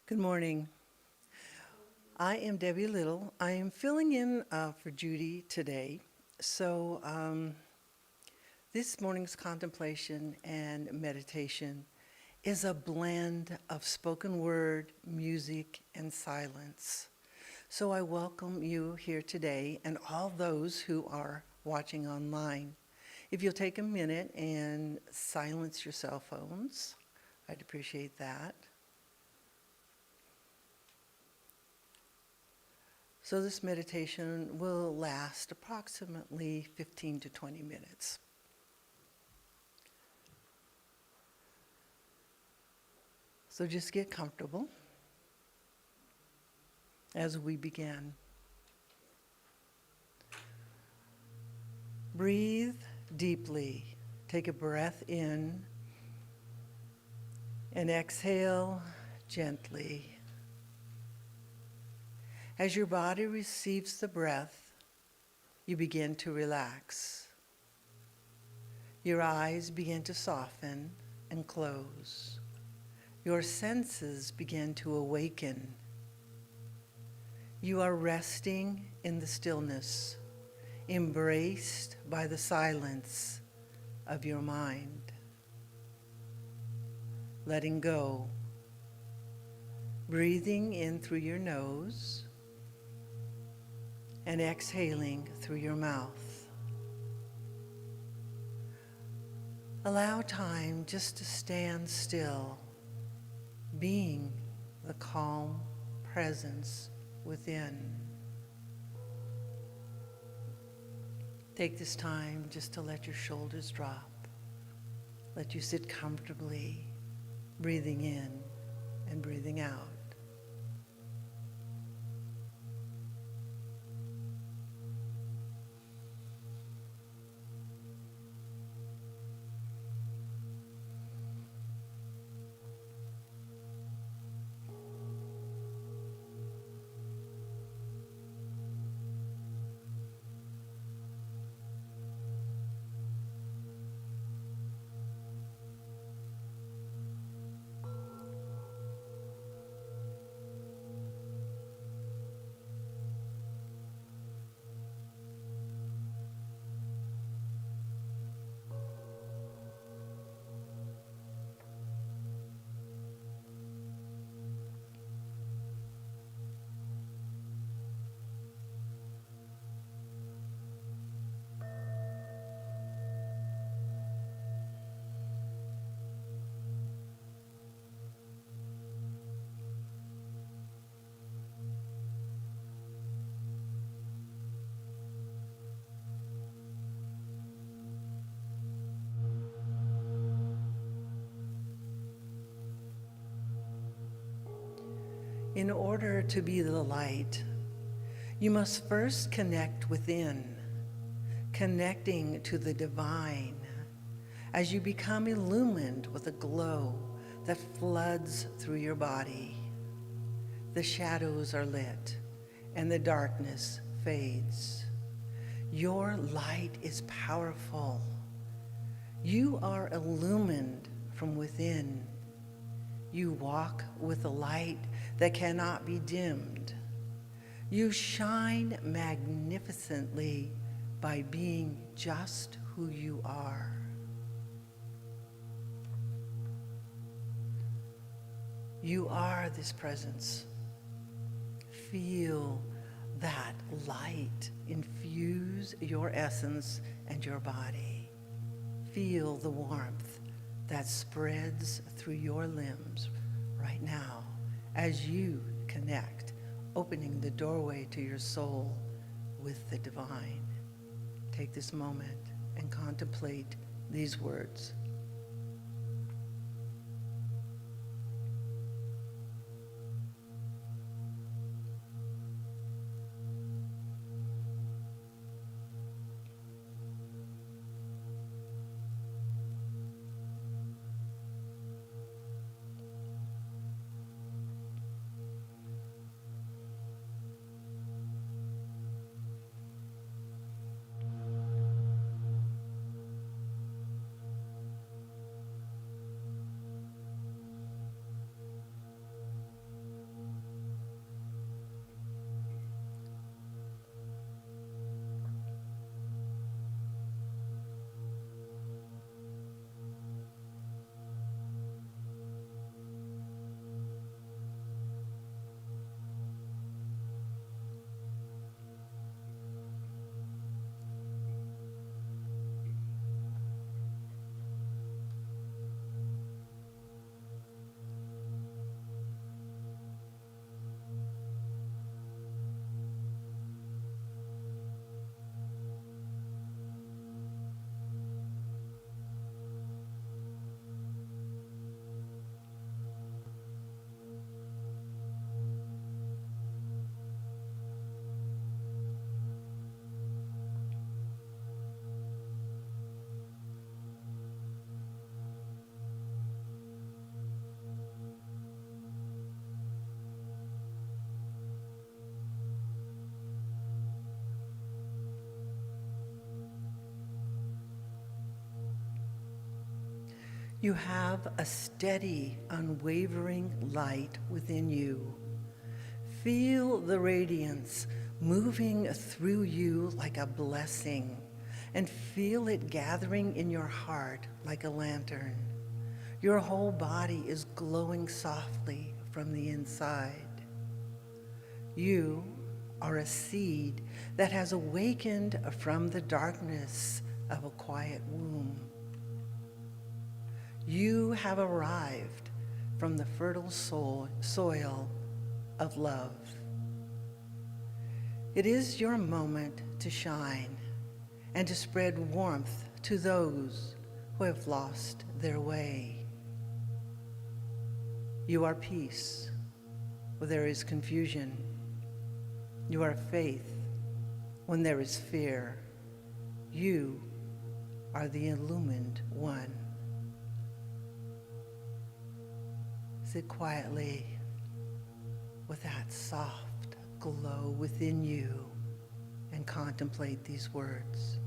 Good morning. I am Debbie Little. I am filling in for Judy today. So this morning's contemplation and meditation is a blend of spoken word, music, and silence. So I welcome you here today and all those who are watching online. If you'll take a minute and silence your cell phones, I'd appreciate that. So this meditation will last approximately 15 to 20 minutes. So just get comfortable as we begin. Breathe deeply. Take a breath in and exhale gently. As your body receives the breath, you begin to relax. Your eyes begin to soften and close. Your senses begin to awaken. You are resting in the stillness, embraced by the silence of your mind. Letting go. Breathing in through your nose and exhaling through your mouth. Allow time just to stand still, being the calm presence within. Take this time just to let your shoulders drop. Let you sit comfortably, breathing in and breathing out. In order to be the light, you must first connect within, connecting to the divine. As you become illumined with a glow that floods through your body, the shadows are lit and the darkness fades. Your light is powerful. You are illumined from within. You walk with a light that cannot be dimmed. You shine magnificently by being just who you are. You are this presence. Feel that light infuse your essence and your body. Feel the warmth that spreads through your limbs right now as you connect, opening the doorway to your soul with the divine. Take this moment and contemplate these words. You have a steady, unwavering light within you. Feel the radiance moving through you like a blessing, and feel it gathering in your heart like a lantern. Your whole body is glowing softly from the inside. You are a seed that has awakened from the darkness of a quiet womb. You have arrived from the fertile soil of love. It is your moment to shine and to spread warmth to those who have lost their way. You are peace where there is confusion. You are faith when there is fear. You are the illumined one. Sit quietly with that soft glow within you and contemplate these words.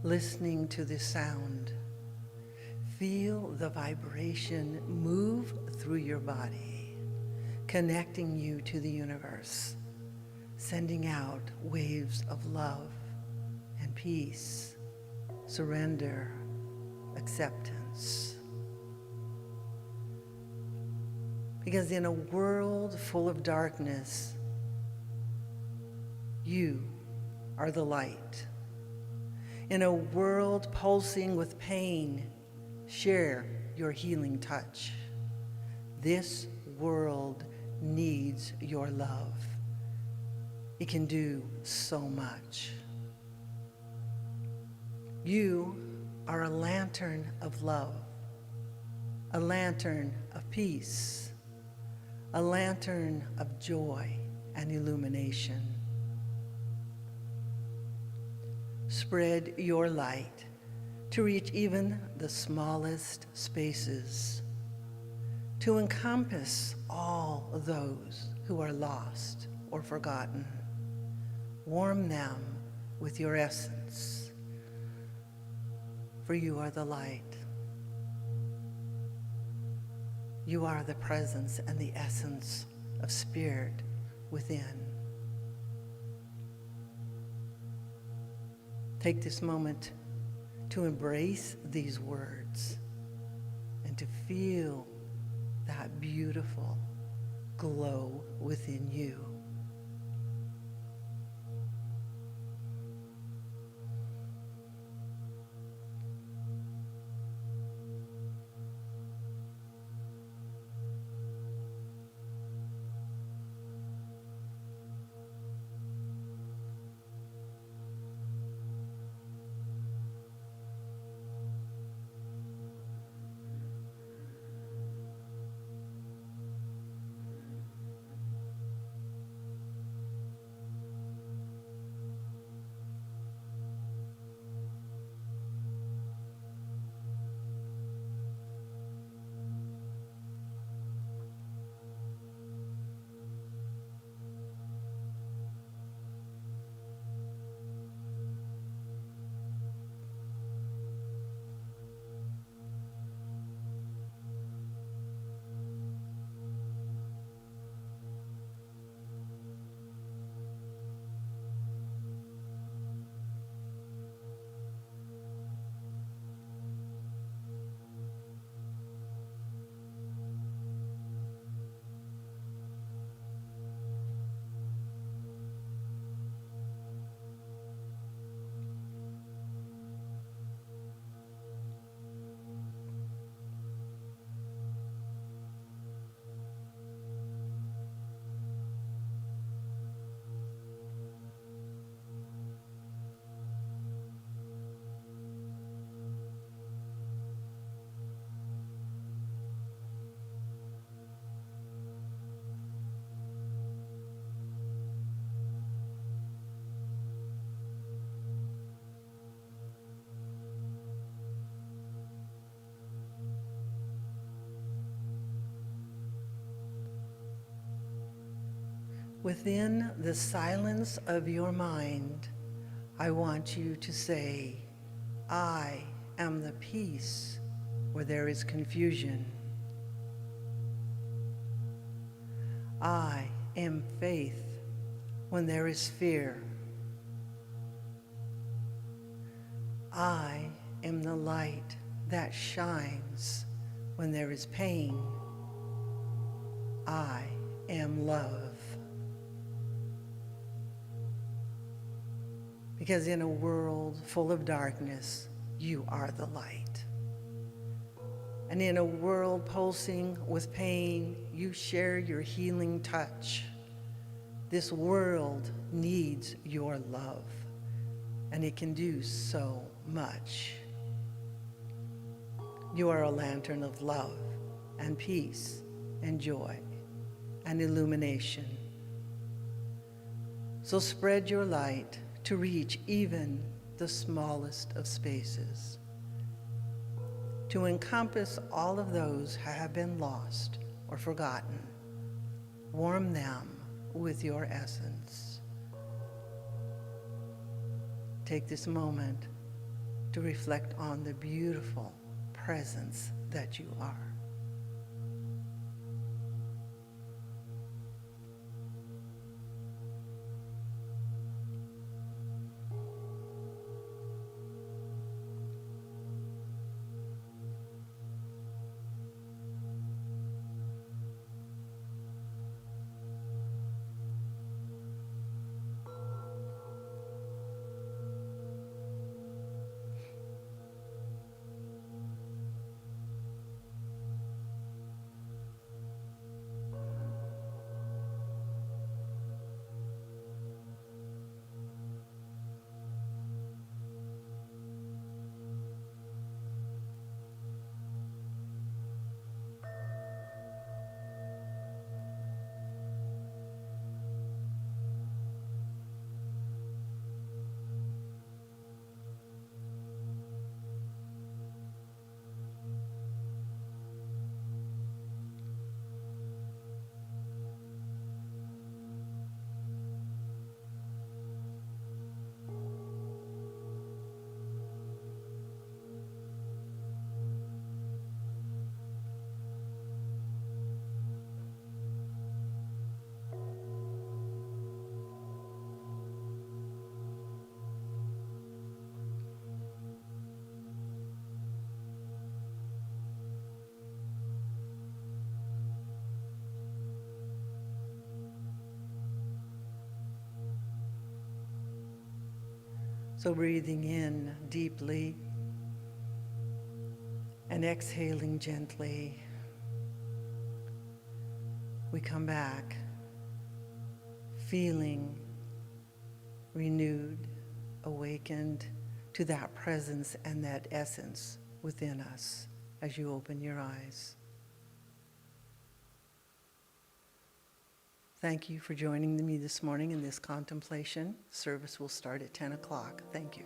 Listening to the sound, feel the vibration move through your body, connecting you to the universe, sending out waves of love and peace, surrender, acceptance. Because in a world full of darkness, you are the light. In a world pulsing with pain, share your healing touch. This world needs your love. It can do so much. You are a lantern of love, a lantern of peace, a lantern of joy and illumination. Spread your light to reach even the smallest spaces, to encompass all those who are lost or forgotten. Warm them with your essence, for you are the light. You are the presence and the essence of spirit within. Take this moment to embrace these words and to feel that beautiful glow within you. Within the silence of your mind, I want you to say, I am the peace where there is confusion. I am faith when there is fear. I am the light that shines when there is pain. I am love. Because in a world full of darkness, you are the light. And in a world pulsing with pain, you share your healing touch. This world needs your love, and it can do so much. You are a lantern of love and peace and joy and illumination. So spread your light to reach even the smallest of spaces, to encompass all of those who have been lost or forgotten. Warm them with your essence. Take this moment to reflect on the beautiful presence that you are. So breathing in deeply and exhaling gently, we come back feeling renewed, awakened to that presence and that essence within us as you open your eyes. Thank you for joining me this morning in this contemplation. Service will start at 10 o'clock. Thank you.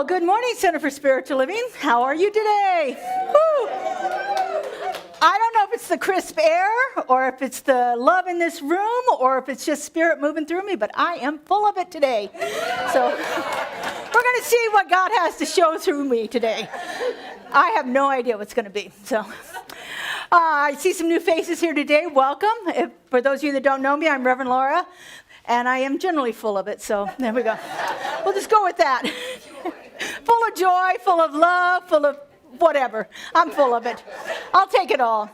Well, good morning, Center for Spiritual Living. How are you today? Woo. I don't know if it's the crisp air or if it's the love in this room or if it's just spirit moving through me, but I am full of it today. So we're going to see what God has to show through me today. I have no idea what's going to be. So I see some new faces here today. Welcome. For those of you that don't know me, I'm Reverend Laura, and I am generally full of it. So there we go. We'll just go with that. Full of joy, full of love, full of whatever. I'm full of it. I'll take it all.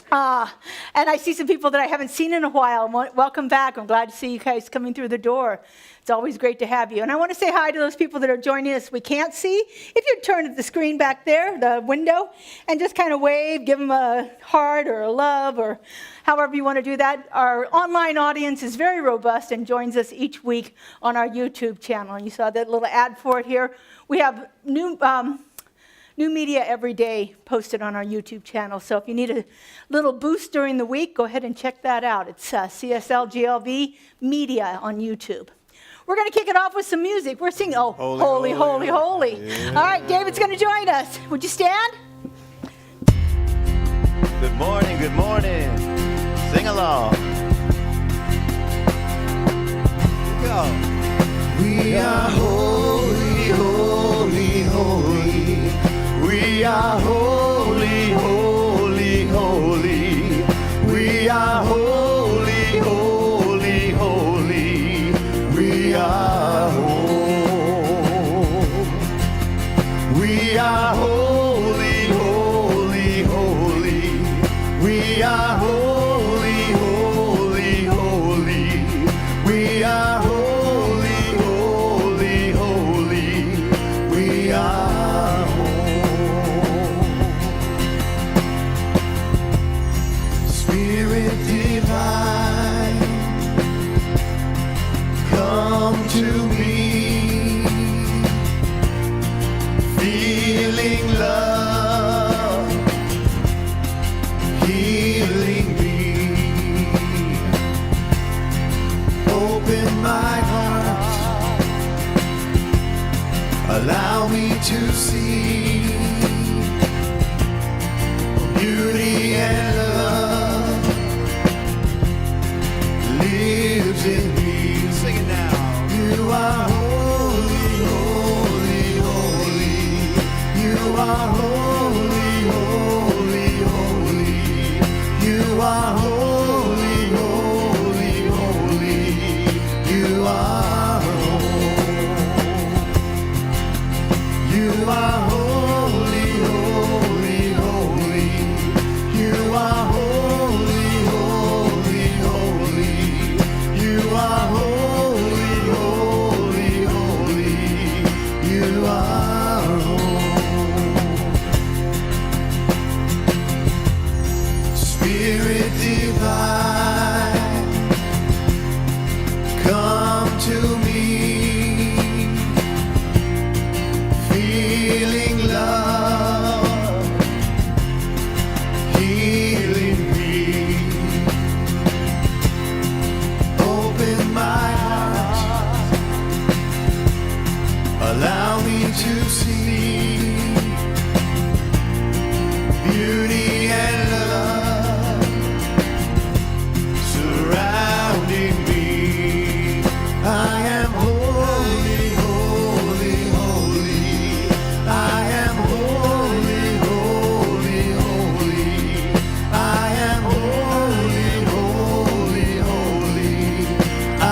And I see some people that I haven't seen in a while. Welcome back. I'm glad to see you guys coming through the door. It's always great to have you. And I want to say hi to those people that are joining us we can't see. If you'd turn to the screen back there, the window, and just kind of wave, give them a heart or a love or however you want to do that. Our online audience is very robust and joins us each week on our YouTube channel. And you saw that little ad for it here. We have new media every day posted on our YouTube channel. So if you need a little boost during the week, go ahead and check that out. It's CSLGLV Media on YouTube. We're going to kick it off with some music. We're singing, Holy, Holy, Holy. Yeah. All right, David's going to join us. Would you stand? Good morning, good morning. Sing along. Here we go. We are holy, holy, holy. We are holy, holy, holy. We are holy, holy, holy. We are holy. We are holy, holy, holy. We are holy, holy, holy. We are holy, holy, holy. We are Spirit divine, come to me, feeling love, healing me. Open my heart, allow me to see beauty and love lives in me. Sing it now. You are holy, holy, holy. You are holy, holy, holy. You are holy, holy, holy. You are holy. You are holy, holy, holy. You are holy, holy, holy. You are holy, holy, holy. You are holy. Spirit divine, come to me, feeling love, healing me. Open my heart, allow me to see beauty and love surrounding me. I am holy, holy, holy. I am holy, holy, holy. I am holy, holy, holy. I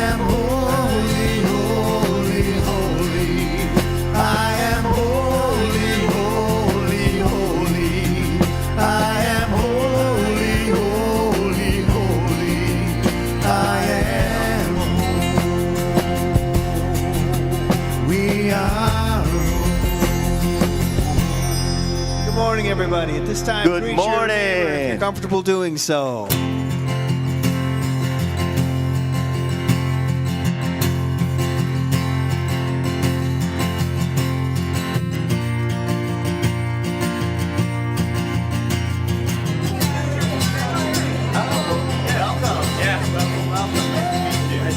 am holy, holy, holy. I am holy, holy, holy. I am holy, holy, holy. I am holy. We are holy. Good morning, everybody. At this time, Good greet your morning. neighbor if you're comfortable doing so. Welcome. Yeah, welcome.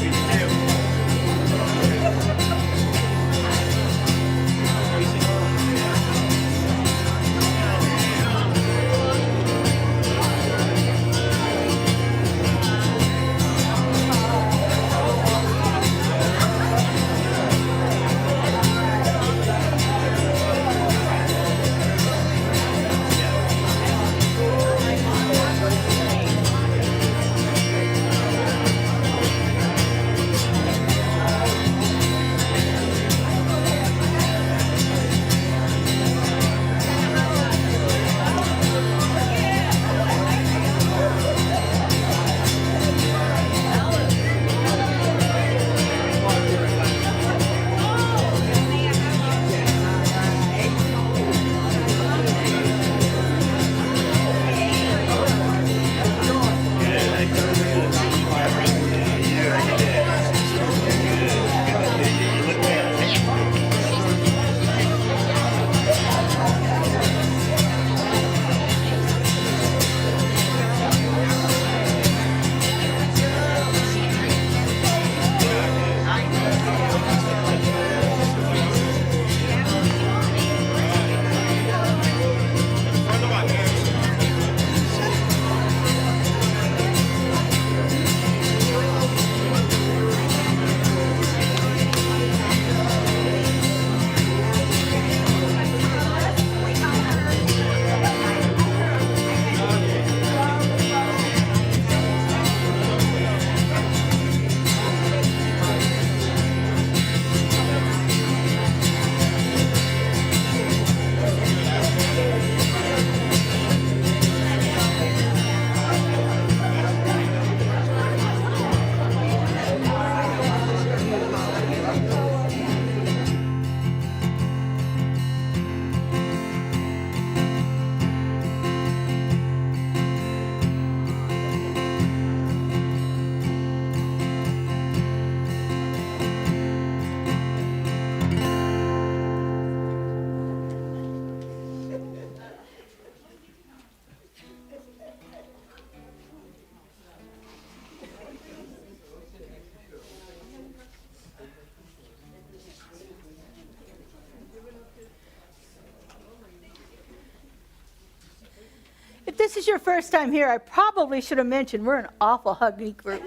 this is your first time here, I probably should have mentioned we're an awful huggy group.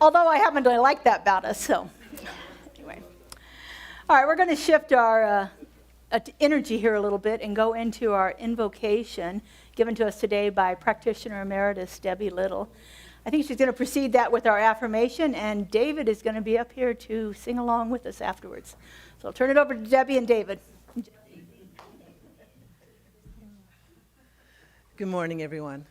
Although I happen to like that about us, so anyway. All right, we're going to shift our energy here a little bit and go into our invocation given to us today by practitioner emeritus Debbie Little. I think she's going to precede that with our affirmation, and David is going to be up here to sing along with us afterwards. So I'll turn it over to Debbie and David. Good morning, everyone.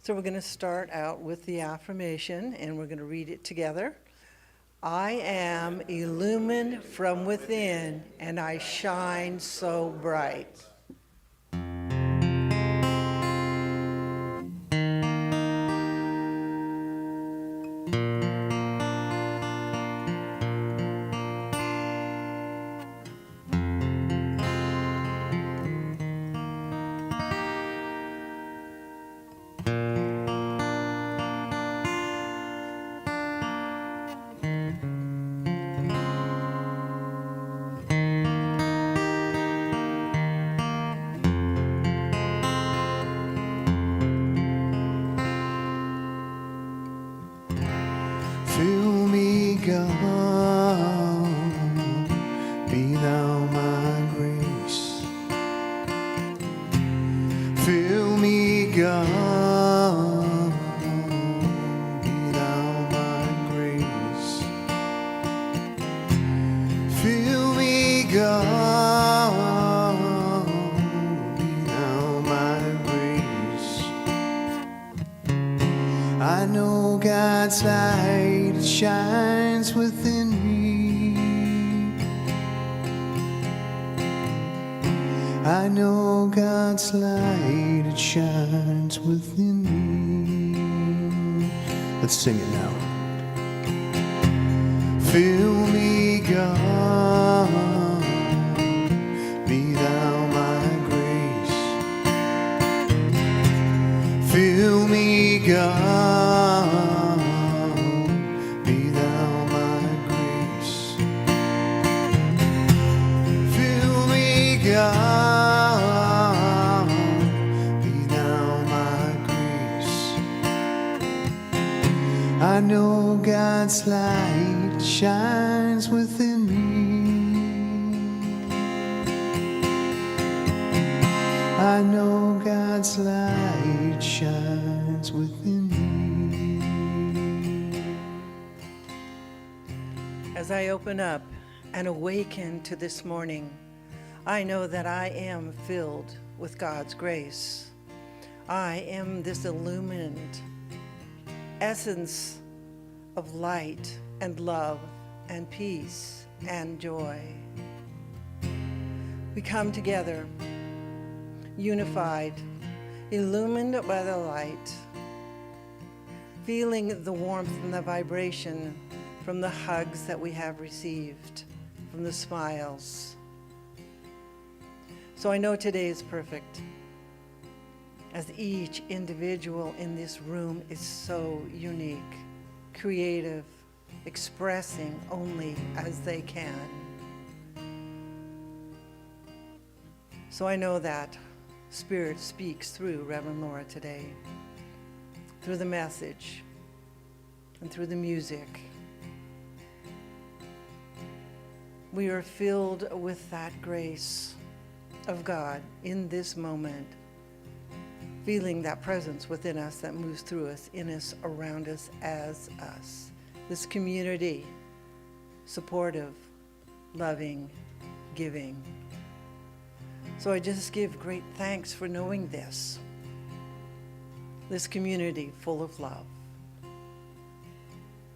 So we're going to start out with the affirmation, and we're going to read it together. I am illumined from within, and I shine so bright. Fill me, God, be thou my grace. Fill me, God, be thou my grace. Fill me, God, be thou my grace. I know God's light shines within me. I know God's light, it shines within me. Let's sing it now. Fill me, God, be thou my grace. Fill me, God, be thou my grace. Fill me, God, be thou my grace. I know God's light shines within me. I know God's light shines within me. As I open up and awaken to this morning, I know that I am filled with God's grace. I am this illumined essence of light and love and peace and joy. We come together, unified, illumined by the light, feeling the warmth and the vibration from the hugs that we have received, from the smiles. So I know today is perfect, as each individual in this room is so unique, creative, expressing only as they can. So I know that Spirit speaks through Reverend Laura today, through the message and through the music. We are filled with that grace of God in this moment, feeling that presence within us that moves through us, in us, around us, as us. This community, supportive, loving, giving. So I just give great thanks for knowing this community full of love.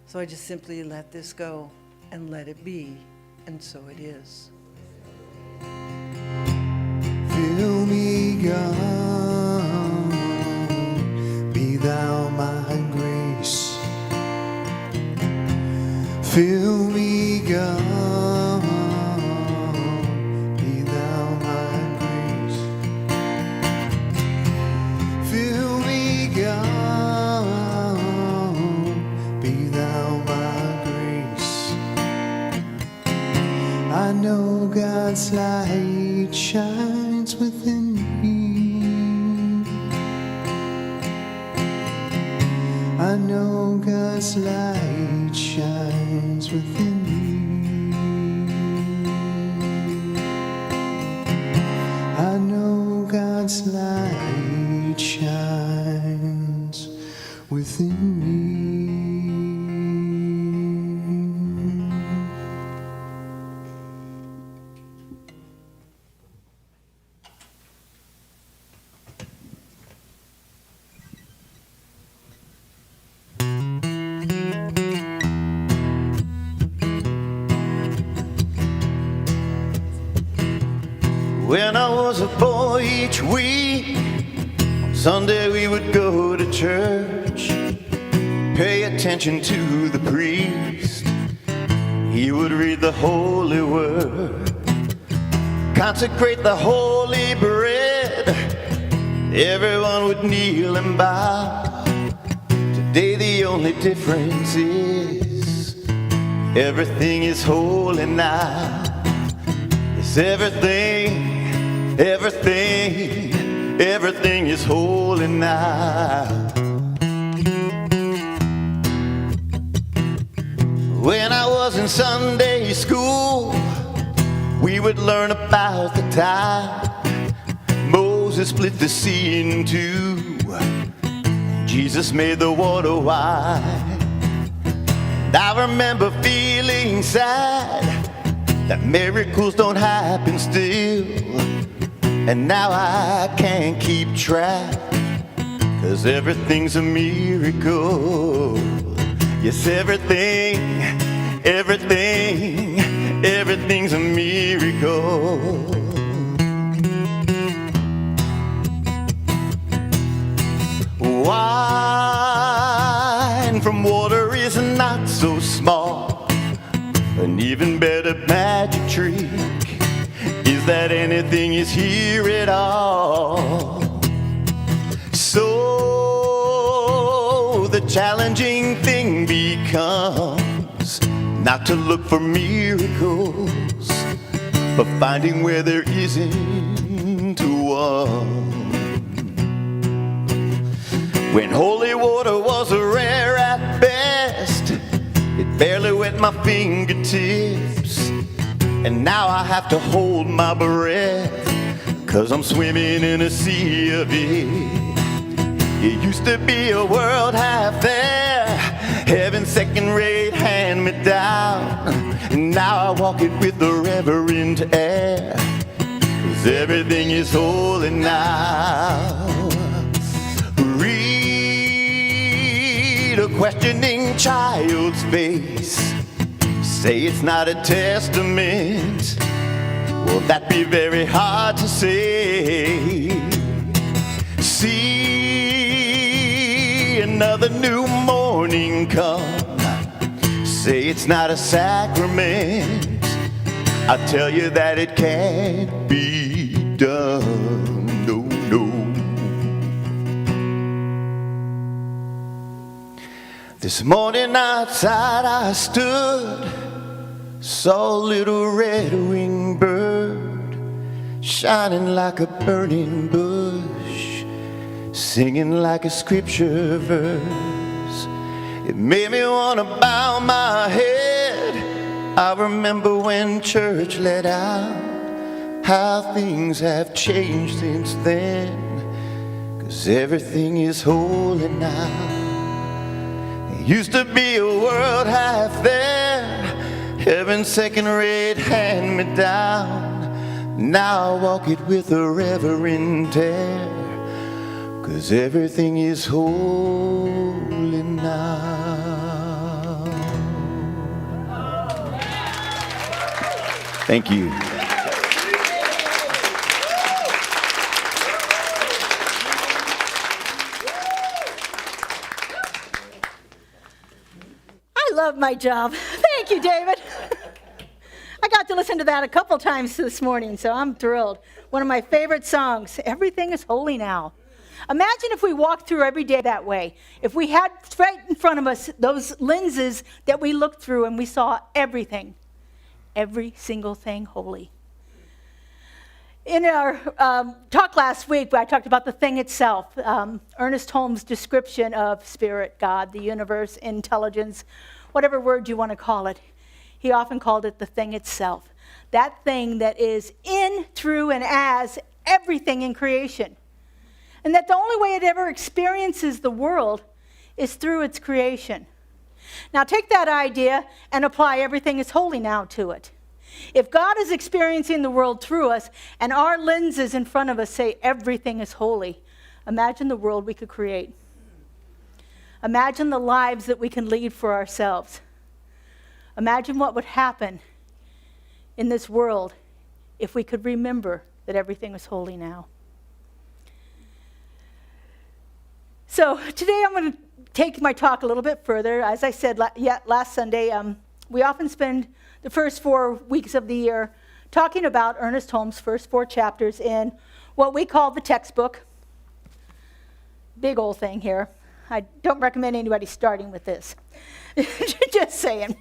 So I just simply let this go and let it be, and so it is. Fill me, God, be thou my grace. Fill me, God, be thou my grace. Fill me, God, be thou my grace. I know God's light shines within me. I know God's light shines within me. I know God's light shines within me. When I was a boy each week, on Sunday we would go to church, pay attention to the priest. He would read the holy word, consecrate the holy bread. Everyone would kneel and bow. Today the only difference is everything is holy now. It's everything, everything is holy now. When I was in Sunday school, we would learn about the tide. Moses split the sea in two. Jesus made the water wide. And I remember feeling sad that miracles don't happen still. And now I can't keep track, 'cause everything's a miracle. Yes, everything's a miracle. Wine from water is not so small. An even better magic trick is that anything is here at all. So the challenging thing becomes not to look for miracles, but finding where there isn't one. When holy water was rare at best, it barely wet my fingertips. And now I have to hold my breath, 'cause I'm swimming in a sea of it. It used to be a world half there, heaven second-rate hand-me-down. And now I walk it with the reverent air, 'cause everything is holy now. Read a questioning child's face, say it's not a testament. Well, that'd be very hard to say. See another new morning come, say it's not a sacrament. I tell you that it can't be done, no, no. This morning outside I stood, saw a little red-winged bird shining like a burning bush, singing like a scripture verse. It made me want to bow my head. I remember when church let out, how things have changed since then, 'cause everything is holy now. Used to be a world half there, heaven second-rate hand-me-down. Now I walk it with a reverent air, 'cause everything is holy now. Thank you. I love my job. Thank you, David. I got to listen to that a couple times this morning, so I'm thrilled. One of my favorite songs, Everything is Holy Now. Imagine if we walked through every day that way. If we had right in front of us those lenses that we looked through and we saw everything, every single thing holy. In our talk last week, I talked about the thing itself, Ernest Holmes' description of spirit, God, the universe, intelligence, whatever word you want to call it. He often called it the thing itself. That thing that is in, through, and as everything in creation. And that the only way it ever experiences the world is through its creation. Now take that idea and apply everything is holy now to it. If God is experiencing the world through us and our lenses in front of us say everything is holy, imagine the world we could create. Imagine the lives that we can lead for ourselves. Imagine what would happen in this world if we could remember that everything is holy now. So today I'm going to take my talk a little bit further. As I said last Sunday, we often spend the first 4 weeks of the year talking about Ernest Holmes' first 4 chapters in what we call the textbook. Big old thing here. I don't recommend anybody starting with this. Just saying.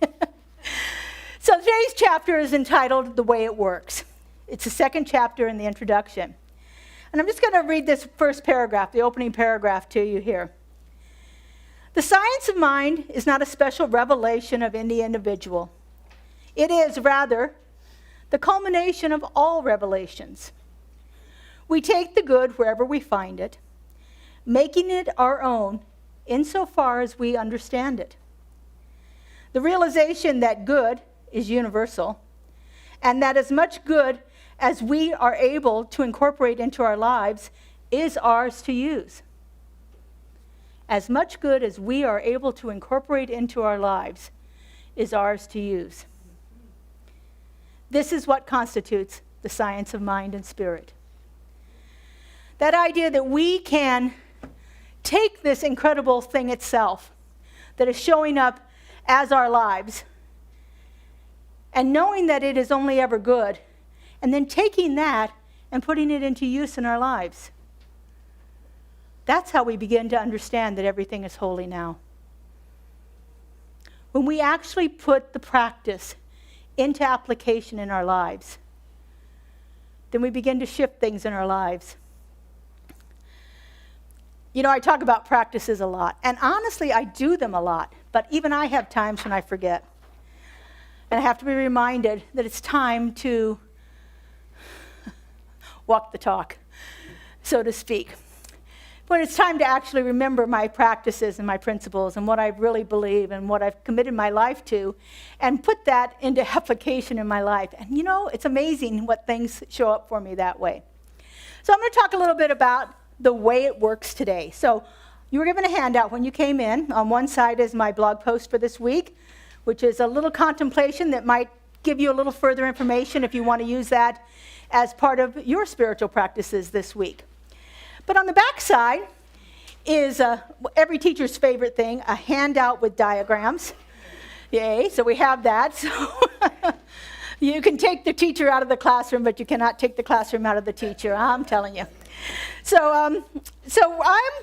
So today's chapter is entitled The Way It Works. It's the second chapter in the introduction. And I'm just going to read this first paragraph, the opening paragraph to you here. The science of mind is not a special revelation of any individual. It is, rather, the culmination of all revelations. We take the good wherever we find it, making it our own insofar as we understand it. The realization that good is universal, and that as much good as we are able to incorporate into our lives is ours to use. As much good as we are able to incorporate into our lives is ours to use. This is what constitutes the science of mind and spirit. That idea that we can take this incredible thing itself that is showing up as our lives and knowing that it is only ever good, and then taking that and putting it into use in our lives. That's how we begin to understand that everything is holy now. When we actually put the practice into application in our lives, then we begin to shift things in our lives. You know, I talk about practices a lot, and honestly, I do them a lot, but even I have times when I forget. And I have to be reminded that it's time to walk the talk, so to speak. When it's time to actually remember my practices and my principles and what I really believe and what I've committed my life to, and put that into application in my life. And you know, it's amazing what things show up for me that way. So I'm going to talk a little bit about the way it works today. So you were given a handout when you came in. On one side is my blog post for this week, which is a little contemplation that might give you a little further information if you want to use that as part of your spiritual practices this week. But on the back side is every teacher's favorite thing, a handout with diagrams. Yay, so we have that. So you can take the teacher out of the classroom, but you cannot take the classroom out of the teacher, I'm telling you. So I'm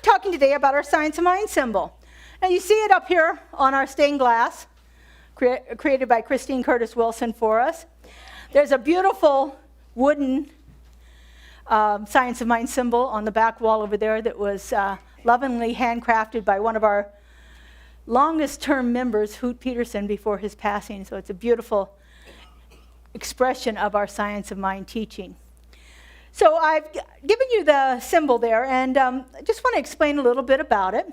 talking today about our science of mind symbol. Now you see it up here on our stained glass, created by Christine Curtis Wilson for us. There's a beautiful wooden science of mind symbol on the back wall over there that was lovingly handcrafted by one of our longest term members, Hoot Peterson, before his passing. So it's a beautiful expression of our science of mind teaching. So I've given you the symbol there, and I just want to explain a little bit about it.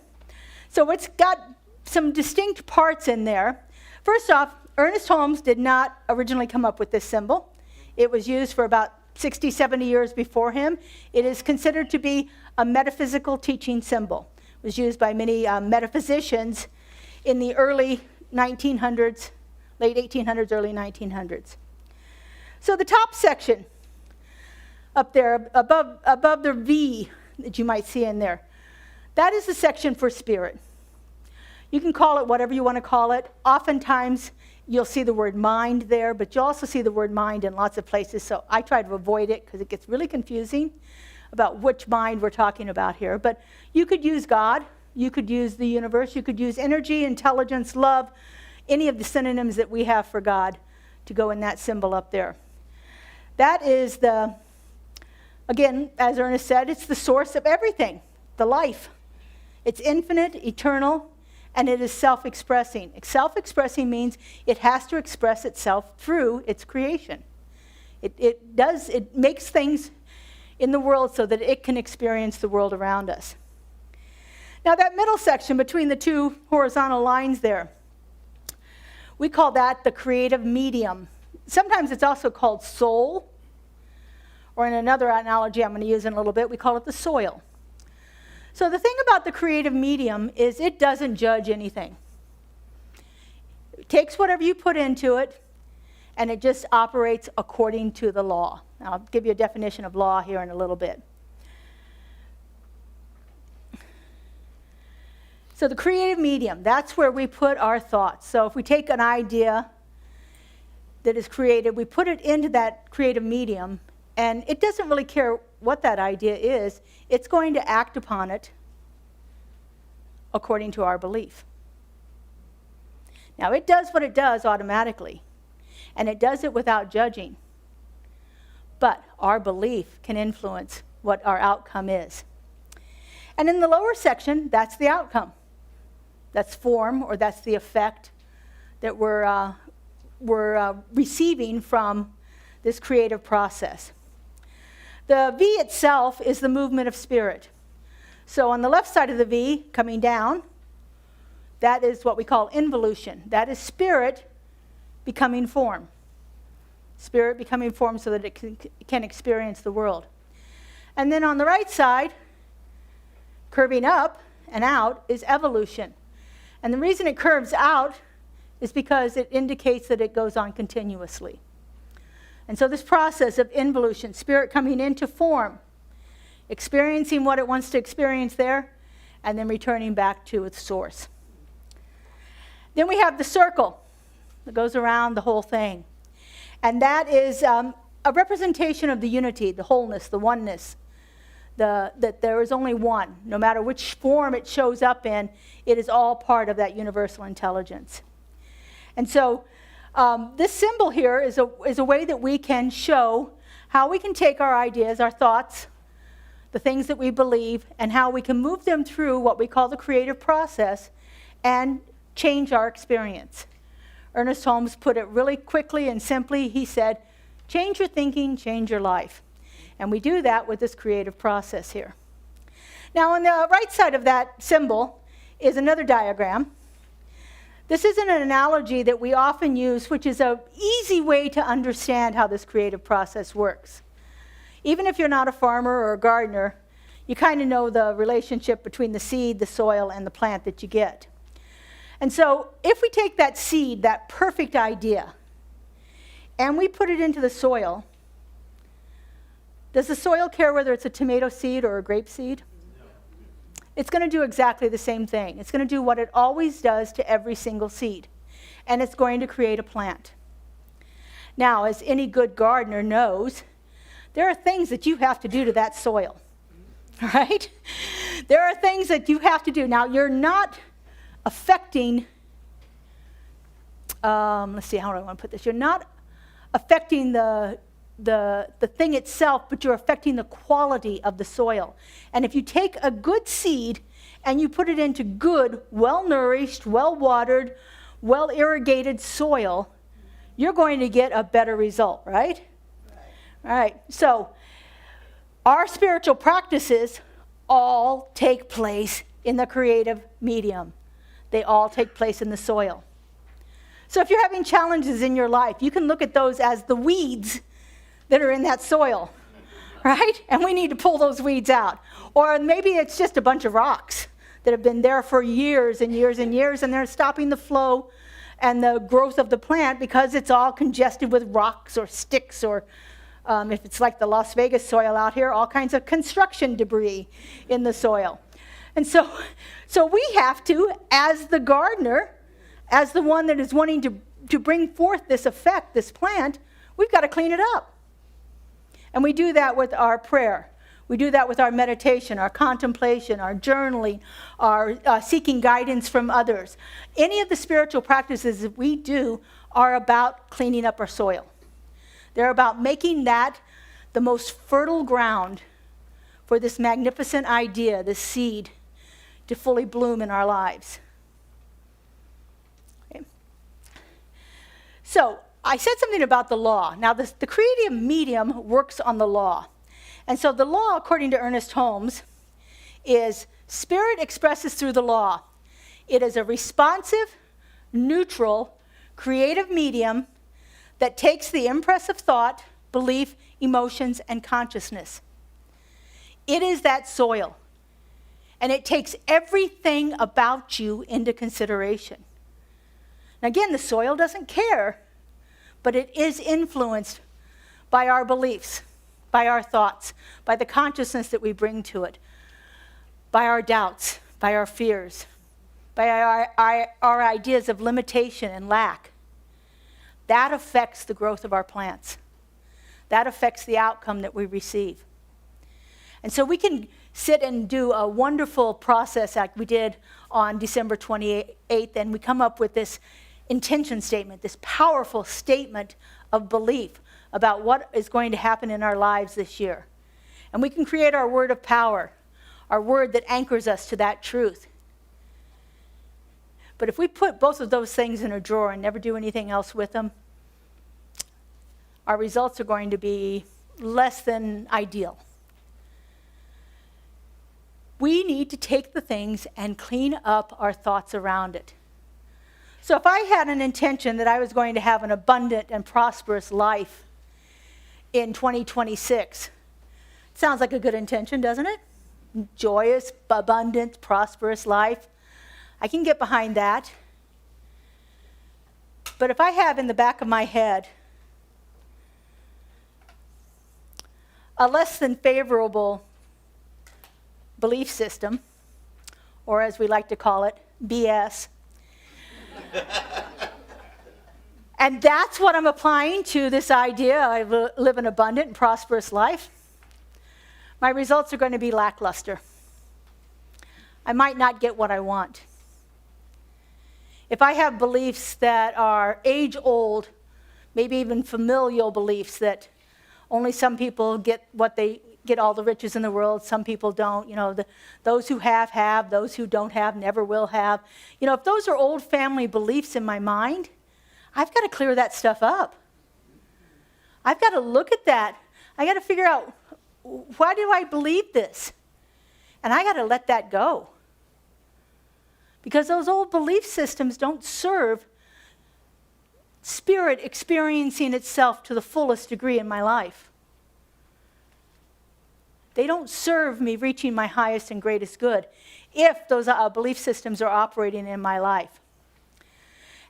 So it's got some distinct parts in there. First off, Ernest Holmes did not originally come up with this symbol. It was used for about 60, 70 years before him. It is considered to be a metaphysical teaching symbol. It was used by many metaphysicians in the early 1900s, late 1800s, early 1900s. So the top section up there, above the V that you might see in there, that is the section for spirit. You can call it whatever you want to call it. Oftentimes, you'll see the word mind there, but you'll also see the word mind in lots of places, so I try to avoid it because it gets really confusing about which mind we're talking about here. But you could use God, you could use the universe, you could use energy, intelligence, love, any of the synonyms that we have for God to go in that symbol up there. That is the Again, as Ernest said, it's the source of everything, the life. It's infinite, eternal, and it is self-expressing. Self-expressing means it has to express itself through its creation. It makes things in the world so that it can experience the world around us. Now that middle section between the two horizontal lines there, we call that the creative medium. Sometimes it's also called soul, or in another analogy I'm going to use in a little bit, we call it the soil. So the thing about the creative medium is it doesn't judge anything. It takes whatever you put into it, and it just operates according to the law. Now, I'll give you a definition of law here in a little bit. So the creative medium, that's where we put our thoughts. So if we take an idea that is created, we put it into that creative medium, and it doesn't really care what that idea is. It's going to act upon it according to our belief. Now, it does what it does automatically, and it does it without judging. But our belief can influence what our outcome is. And in the lower section, that's the outcome. That's form, or that's the effect that we're receiving from this creative process. The V itself is the movement of spirit. So on the left side of the V, coming down, that is what we call involution. That is spirit becoming form. Spirit becoming form so that it can experience the world. And then on the right side, curving up and out, is evolution. And the reason it curves out is because it indicates that it goes on continuously. And so this process of involution, spirit coming into form, experiencing what it wants to experience there, and then returning back to its source. Then we have the circle that goes around the whole thing. And that is a representation of the unity, the wholeness, the oneness, that there is only one. No matter which form it shows up in, it is all part of that universal intelligence. And so this symbol here is a way that we can show how we can take our ideas, our thoughts, the things that we believe, and how we can move them through what we call the creative process and change our experience. Ernest Holmes put it really quickly and simply. He said, change your thinking, change your life. And we do that with this creative process here. Now, on the right side of that symbol is another diagram. This is an analogy that we often use, which is an easy way to understand how this creative process works. Even if you're not a farmer or a gardener, you kind of know the relationship between the seed, the soil, and the plant that you get. And so if we take that seed, that perfect idea, and we put it into the soil, does the soil care whether it's a tomato seed or a grape seed? It's going to do exactly the same thing. It's going to do what it always does to every single seed, and it's going to create a plant. Now, as any good gardener knows, there are things that you have to do to that soil, right? There are things that you have to do. Now, you're not affecting, let's see, how do I want to put this? You're not affecting the thing itself, but you're affecting the quality of the soil. And if you take a good seed and you put it into good, well-nourished, well-watered, well-irrigated soil, you're going to get a better result, right? All right, so our spiritual practices all take place in the creative medium. They all take place in the soil. So if you're having challenges in your life, you can look at those as the weeds that are in that soil, right? And we need to pull those weeds out. Or maybe it's just a bunch of rocks that have been there for years and years and years, and they're stopping the flow and the growth of the plant because it's all congested with rocks or sticks, or if it's like the Las Vegas soil out here, all kinds of construction debris in the soil. And so we have to, as the gardener, as the one that is wanting to bring forth this effect, this plant, we've got to clean it up. And we do that with our prayer. We do that with our meditation, our contemplation, our journaling, our seeking guidance from others. Any of the spiritual practices that we do are about cleaning up our soil. They're about making that the most fertile ground for this magnificent idea, this seed, to fully bloom in our lives. Okay. So, I said something about the law. Now, the creative medium works on the law. And so the law, according to Ernest Holmes, is spirit expresses through the law. It is a responsive, neutral, creative medium that takes the impress of thought, belief, emotions, and consciousness. It is that soil. And it takes everything about you into consideration. Now again, the soil doesn't care, but it is influenced by our beliefs, by our thoughts, by the consciousness that we bring to it, by our doubts, by our fears, by our ideas of limitation and lack. That affects the growth of our plants. That affects the outcome that we receive. And so we can sit and do a wonderful process like we did on December 28th, and we come up with this intention statement, this powerful statement of belief about what is going to happen in our lives this year. And we can create our word of power, our word that anchors us to that truth. But if we put both of those things in a drawer and never do anything else with them, our results are going to be less than ideal. We need to take the things and clean up our thoughts around it. So if I had an intention that I was going to have an abundant and prosperous life in 2026, sounds like a good intention, doesn't it? Joyous, abundant, prosperous life. I can get behind that. But if I have in the back of my head a less than favorable belief system, or as we like to call it, BS, and that's what I'm applying to this idea, I live an abundant and prosperous life, my results are going to be lackluster. I might not get what I want. If I have beliefs that are age-old, maybe even familial beliefs that only some people get all the riches in the world, some people don't. You know, those who have, those who don't have, never will have. You know, if those are old family beliefs in my mind, I've got to clear that stuff up. I've got to look at that. I got to figure out, why do I believe this? And I got to let that go. Because those old belief systems don't serve spirit experiencing itself to the fullest degree in my life. They don't serve me reaching my highest and greatest good if those belief systems are operating in my life.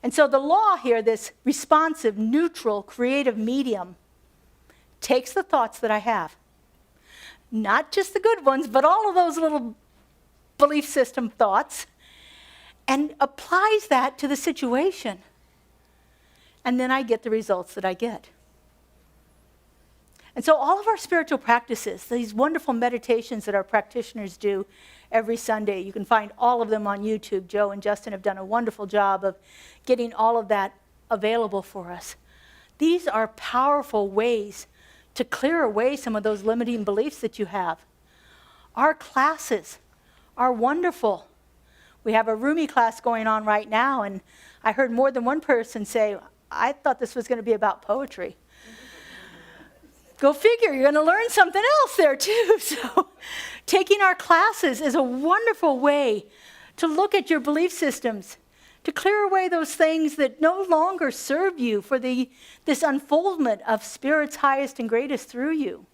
And so the law here, this responsive, neutral, creative medium, takes the thoughts that I have, not just the good ones, but all of those little belief system thoughts, and applies that to the situation. And then I get the results that I get. And so all of our spiritual practices, these wonderful meditations that our practitioners do every Sunday, you can find all of them on YouTube. Joe and Justin have done a wonderful job of getting all of that available for us. These are powerful ways to clear away some of those limiting beliefs that you have. Our classes are wonderful. We have a Rumi class going on right now, and I heard more than one person say, I thought this was going to be about poetry. Go figure, you're going to learn something else there too. So taking our classes is a wonderful way to look at your belief systems, to clear away those things that no longer serve you for this unfoldment of Spirit's highest and greatest through you.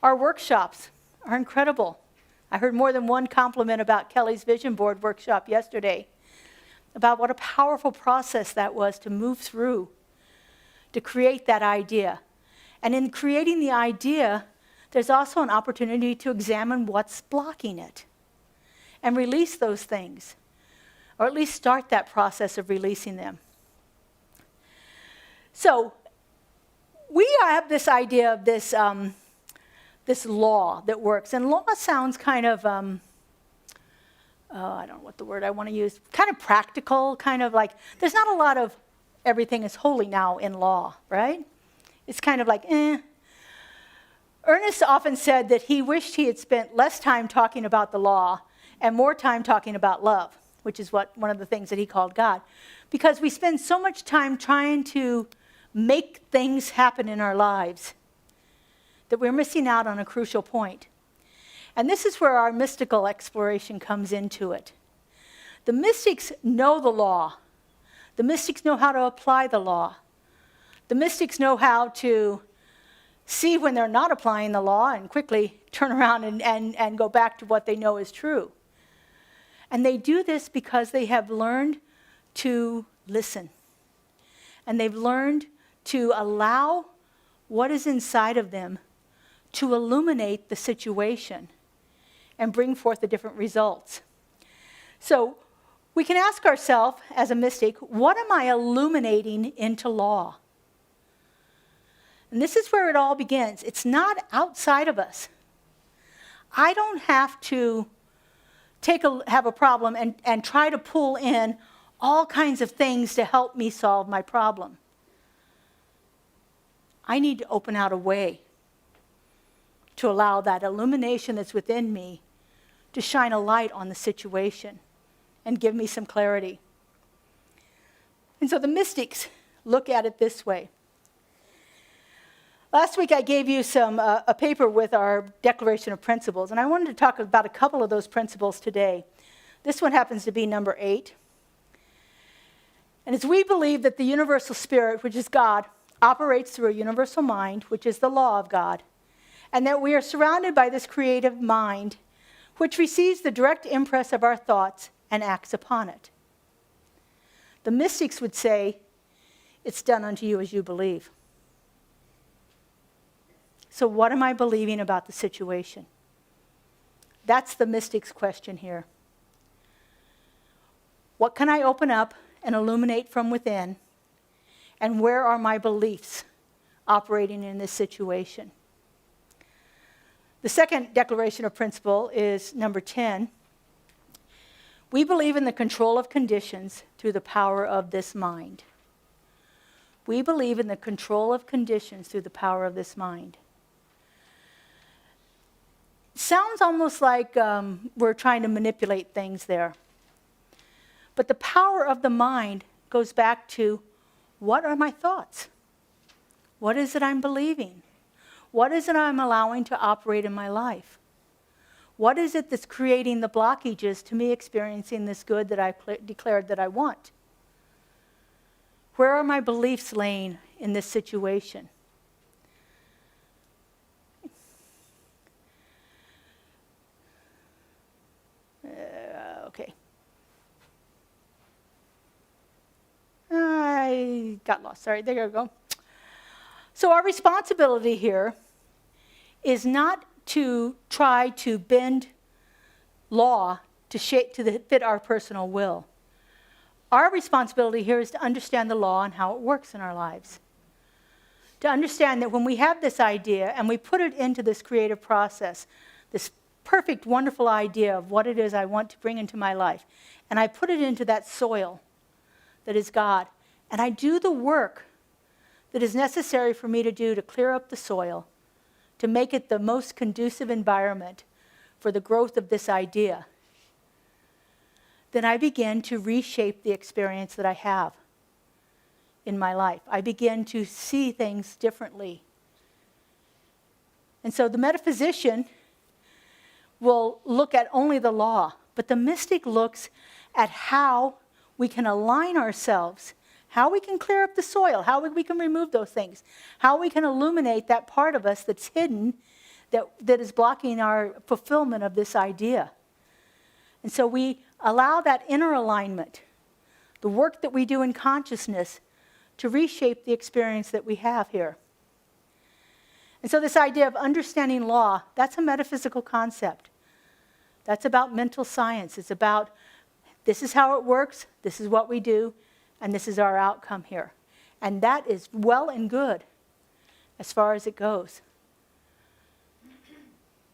Our workshops are incredible. I heard more than one compliment about Kelly's Vision Board workshop yesterday, about what a powerful process that was to move through, to create that idea. And in creating the idea, there's also an opportunity to examine what's blocking it and release those things, or at least start that process of releasing them. So we have this idea of this law that works. And law sounds kind of, I don't know what the word I want to use, kind of practical, kind of like, there's not a lot of everything is holy now in law, right? It's kind of like, Ernest often said that he wished he had spent less time talking about the law and more time talking about love, which is one of the things that he called God. Because we spend so much time trying to make things happen in our lives that we're missing out on a crucial point. And this is where our mystical exploration comes into it. The mystics know the law. The mystics know how to apply the law. The mystics know how to see when they're not applying the law and quickly turn around and go back to what they know is true. And they do this because they have learned to listen. And they've learned to allow what is inside of them to illuminate the situation and bring forth the different results. So we can ask ourselves as a mystic, what am I illuminating into law? And this is where it all begins. It's not outside of us. I don't have to have a problem and try to pull in all kinds of things to help me solve my problem. I need to open out a way to allow that illumination that's within me to shine a light on the situation and give me some clarity. And so the mystics look at it this way. Last week I gave you a paper with our Declaration of Principles, and I wanted to talk about a couple of those principles today. This one happens to be number 8. And it's we believe that the universal spirit, which is God, operates through a universal mind, which is the law of God, and that we are surrounded by this creative mind, which receives the direct impress of our thoughts and acts upon it. The mystics would say, it's done unto you as you believe. So what am I believing about the situation? That's the mystic's question here. What can I open up and illuminate from within? And where are my beliefs operating in this situation? The second declaration of principle is number 10. We believe in the control of conditions through the power of this mind. We believe in the control of conditions through the power of this mind. Sounds almost like we're trying to manipulate things there. But the power of the mind goes back to, what are my thoughts? What is it I'm believing? What is it I'm allowing to operate in my life? What is it that's creating the blockages to me experiencing this good that I declared that I want? Where are my beliefs laying in this situation? Okay. I got lost. Sorry, there you go. So our responsibility here is not to try to bend law to fit our personal will. Our responsibility here is to understand the law and how it works in our lives. To understand that when we have this idea and we put it into this creative process, this perfect, wonderful idea of what it is I want to bring into my life, and I put it into that soil that is God, and I do the work that is necessary for me to do to clear up the soil, to make it the most conducive environment for the growth of this idea, then I begin to reshape the experience that I have in my life. I begin to see things differently. And so the metaphysician will look at only the law, but the mystic looks at how we can align ourselves, how we can clear up the soil, how we can remove those things, how we can illuminate that part of us that's hidden, that is blocking our fulfillment of this idea. And so we allow that inner alignment, the work that we do in consciousness, to reshape the experience that we have here. And so this idea of understanding law, that's a metaphysical concept. That's about mental science. It's about, this is how it works, this is what we do, and this is our outcome here. And that is well and good as far as it goes.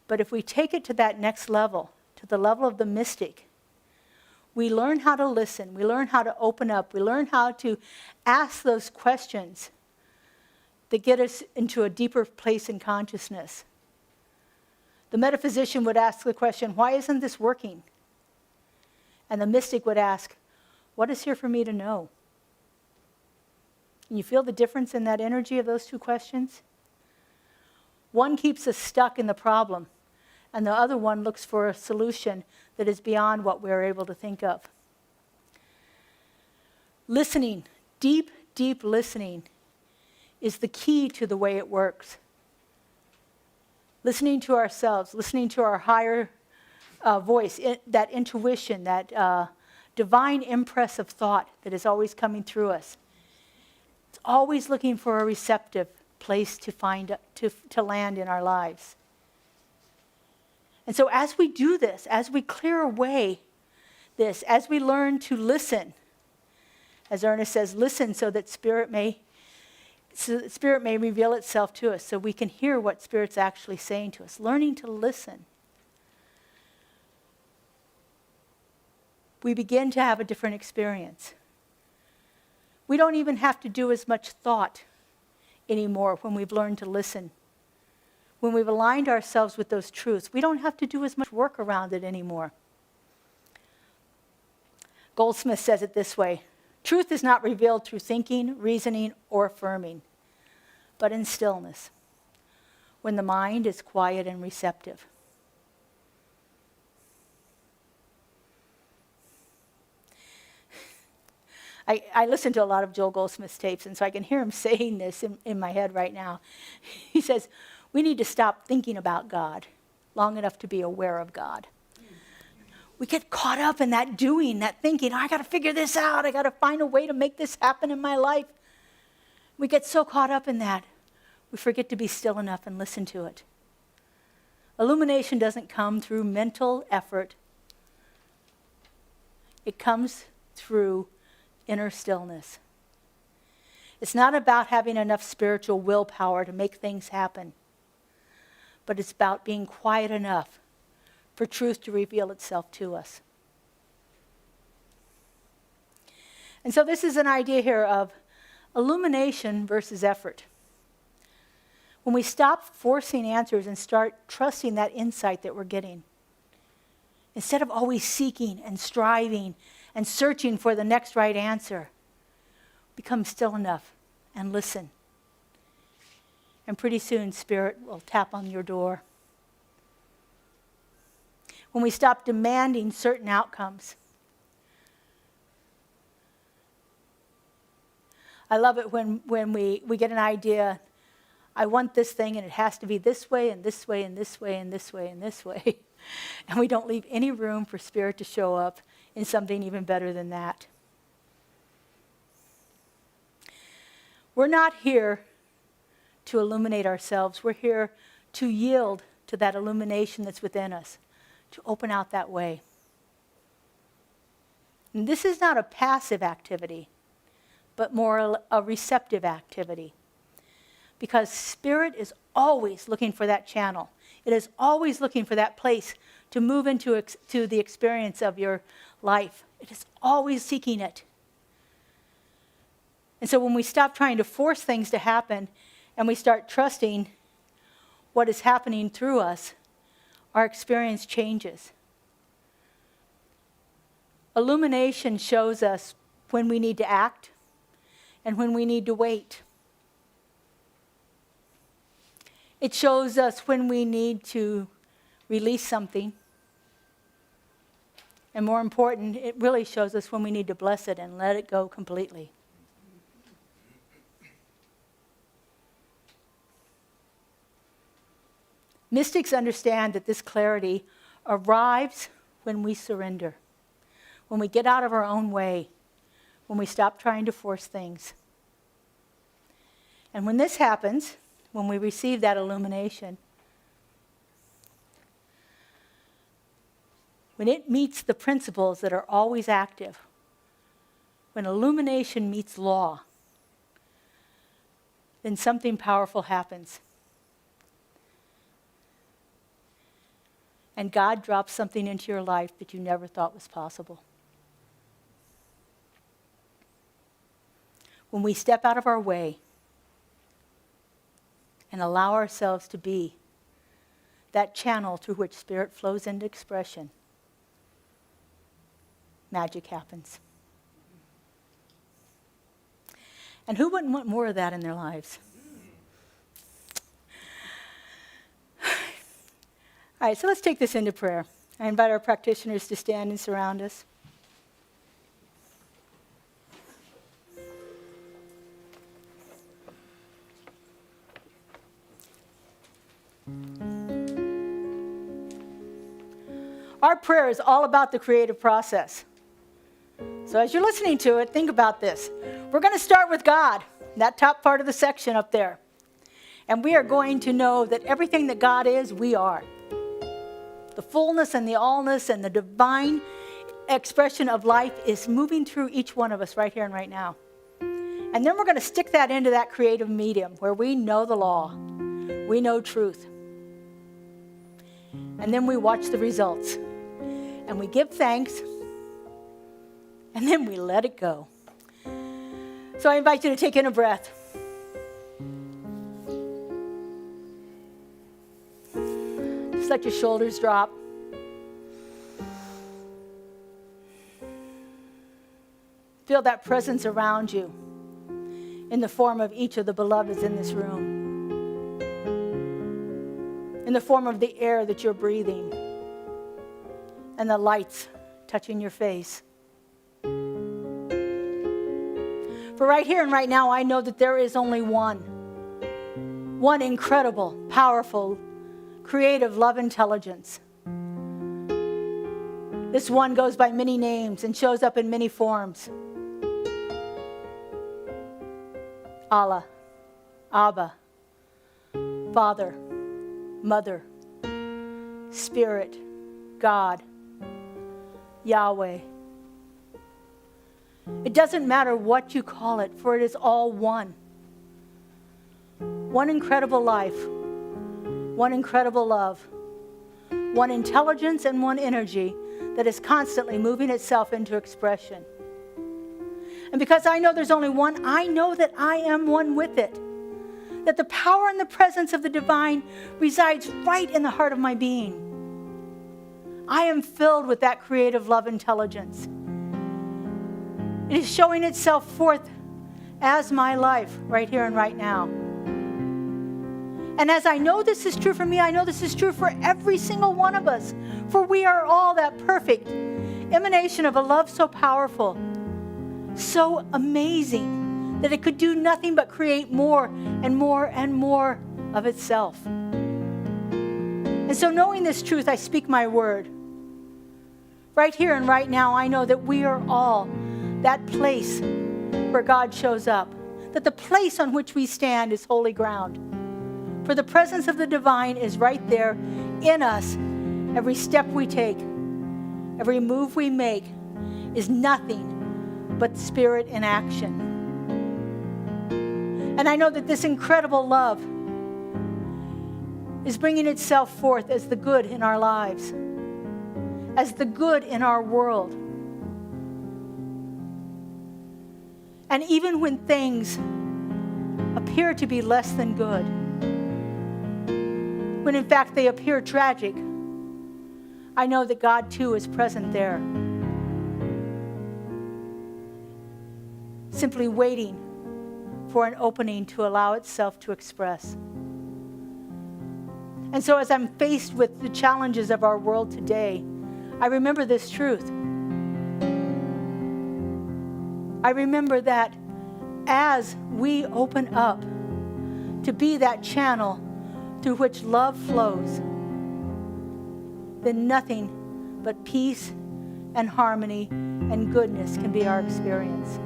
But if we take it to that next level, to the level of the mystic, we learn how to listen, we learn how to open up, we learn how to ask those questions that get us into a deeper place in consciousness. The metaphysician would ask the question, why isn't this working? And the mystic would ask, what is here for me to know? And you feel the difference in that energy of those two questions? One keeps us stuck in the problem, and the other one looks for a solution that is beyond what we're able to think of. Listening, deep, deep listening, is the key to the way it works. Listening to ourselves, listening to our higher voice, that intuition, that divine impress of thought that is always coming through us. It's always looking for a receptive place to find, to land in our lives. And so as we do this, as we clear away this, as we learn to listen, as Ernest says, listen so that Spirit may reveal itself to us, so we can hear what Spirit's actually saying to us. Learning to listen. We begin to have a different experience. We don't even have to do as much thought anymore when we've learned to listen. When we've aligned ourselves with those truths, we don't have to do as much work around it anymore. Goldsmith says it this way: truth is not revealed through thinking, reasoning, or affirming, but in stillness, when the mind is quiet and receptive. I listen to a lot of Joel Goldsmith's tapes, and so I can hear him saying this in my head right now. He says, we need to stop thinking about God long enough to be aware of God. We get caught up in that doing, that thinking, I got to figure this out. I got to find a way to make this happen in my life. We get so caught up in that, we forget to be still enough and listen to it. Illumination doesn't come through mental effort. It comes through inner stillness. It's not about having enough spiritual willpower to make things happen, but it's about being quiet enough for truth to reveal itself to us. And so this is an idea here of illumination versus effort. When we stop forcing answers and start trusting that insight that we're getting, instead of always seeking and striving and searching for the next right answer, become still enough and listen. And pretty soon, Spirit will tap on your door. When we stop demanding certain outcomes. I love it when we get an idea, I want this thing and it has to be this way and this way and this way and this way and this way. And we don't leave any room for Spirit to show up in something even better than that. We're not here to illuminate ourselves. We're here to yield to that illumination that's within us, to open out that way. And this is not a passive activity, but more a receptive activity. Because Spirit is always looking for that channel. It is always looking for that place to move into to the experience of your life. It is always seeking it. And so when we stop trying to force things to happen and we start trusting what is happening through us, our experience changes. Illumination shows us when we need to act and when we need to wait. It shows us when we need to release something. And more important, it really shows us when we need to bless it and let it go completely. Mystics understand that this clarity arrives when we surrender, when we get out of our own way, when we stop trying to force things. And when this happens, when we receive that illumination, when it meets the principles that are always active, when illumination meets law, then something powerful happens. And God drops something into your life that you never thought was possible. When we step out of our way and allow ourselves to be that channel through which spirit flows into expression, magic happens. And who wouldn't want more of that in their lives? All right, so let's take this into prayer. I invite our practitioners to stand and surround us. Our prayer is all about the creative process. So as you're listening to it, think about this. We're going to start with God, that top part of the section up there. And we are going to know that everything that God is, we are. The fullness and the allness and the divine expression of life is moving through each one of us right here and right now. And then we're going to stick that into that creative medium where we know the law. We know truth. And then we watch the results. And we give thanks. And then we let it go. So I invite you to take in a breath. Just let your shoulders drop. Feel that presence around you in the form of each of the beloveds in this room. In the form of the air that you're breathing. And the lights touching your face. For right here and right now, I know that there is only one incredible, powerful, creative love intelligence. This one goes by many names and shows up in many forms. Allah, Abba, Father, Mother, Spirit, God, Yahweh. It doesn't matter what you call it, for it is all one. One incredible life, one incredible love, one intelligence and one energy that is constantly moving itself into expression. And because I know there's only one, I know that I am one with it. That the power and the presence of the divine resides right in the heart of my being. I am filled with that creative love intelligence. It is showing itself forth as my life right here and right now. And as I know this is true for me, I know this is true for every single one of us. For we are all that perfect emanation of a love so powerful, so amazing, that it could do nothing but create more and more and more of itself. And so knowing this truth, I speak my word. Right here and right now, I know that we are all that place where God shows up. That the place on which we stand is holy ground. For the presence of the divine is right there in us. Every step we take, every move we make is nothing but spirit in action. And I know that this incredible love is bringing itself forth as the good in our lives, as the good in our world. And even when things appear to be less than good, when in fact they appear tragic, I know that God too is present there. Simply waiting for an opening to allow itself to express. And so as I'm faced with the challenges of our world today, I remember this truth. I remember that as we open up to be that channel through which love flows, then nothing but peace and harmony and goodness can be our experience.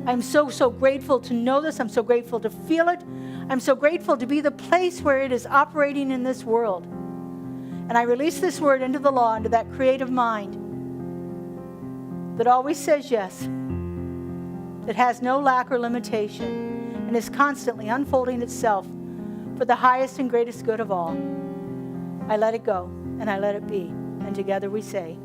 I'm so grateful to know this. I'm so grateful to feel it. I'm so grateful to be the place where it is operating in this world. And I release this word into the law, into that creative mind that always says yes, that has no lack or limitation, and is constantly unfolding itself for the highest and greatest good of all. I let it go, and I let it be. And together we say,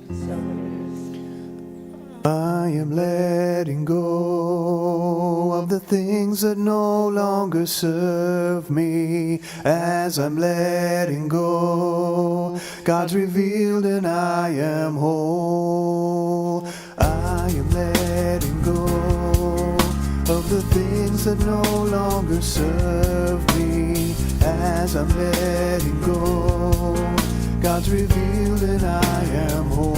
so it is. I am letting go of the things that no longer serve me. As I'm letting go, God's revealed and I am whole. I am letting go of the things that no longer serve me. As I'm letting go, God's revealed and I am whole.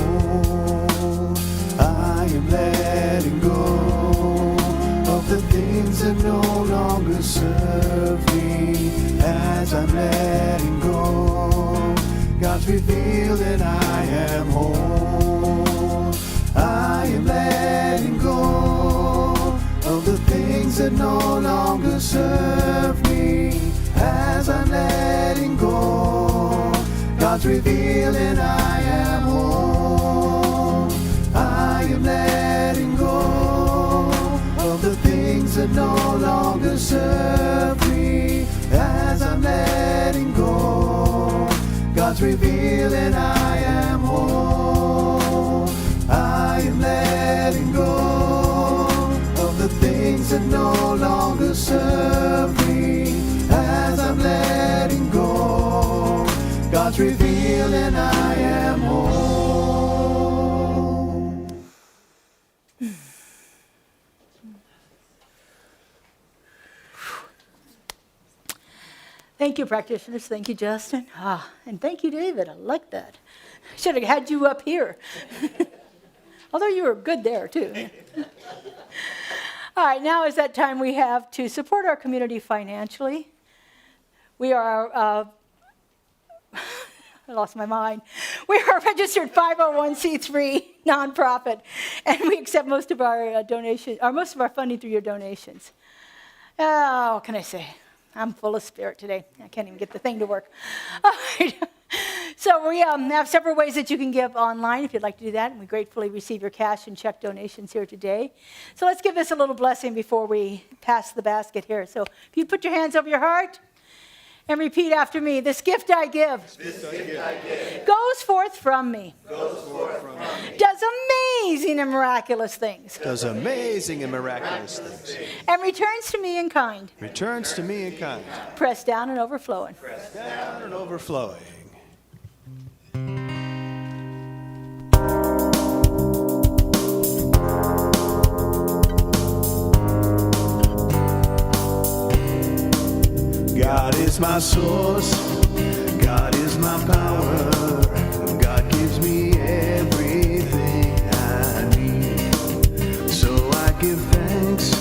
I am letting go of the things that no longer serve me. As I'm letting go, God's revealed and I am whole. I am letting go of the things that no longer serve me. As I'm letting go, God's revealed and I am whole. I am letting go of the things that no longer serve me. As I'm letting go, God's revealed and I am whole. I am letting go of the things that no longer serve me. As I'm letting go, God's revealed and I am whole. Thank you, practitioners. Thank you, Justin. And thank you, David. I like that. Should have had you up here. Although you were good there, too. All right, now is that time we have to support our community financially. We are, I lost my mind. We are a registered 501c3 nonprofit, and we accept most of our donations, or most of our funding through your donations. What can I say? I'm full of spirit today. I can't even get the thing to work. All right. So we have several ways that you can give online if you'd like to do that, and we gratefully receive your cash and check donations here today. So let's give this a little blessing before we pass the basket here. So if you put your hands over your heart and repeat after me. This gift I give, goes forth from me, does amazing and miraculous things, Does amazing and miraculous things. and returns to me in kind, Returns to me in kind. pressed down and overflowing. Down and overflowing. God is my source, God is my power, God gives me everything I need. So I give thanks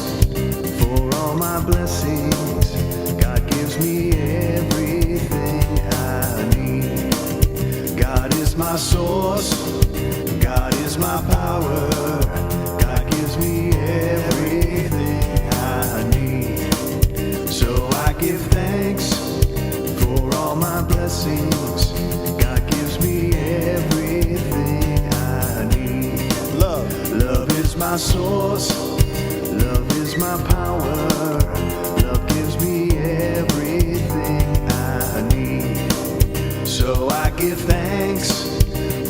for all my blessings, God gives me everything I need. God is my source, God is my power, God gives me everything I need. So I give thanks for all my blessings. God gives me everything I need. Love is my source. Love is my power. Love gives me everything I need. So I give thanks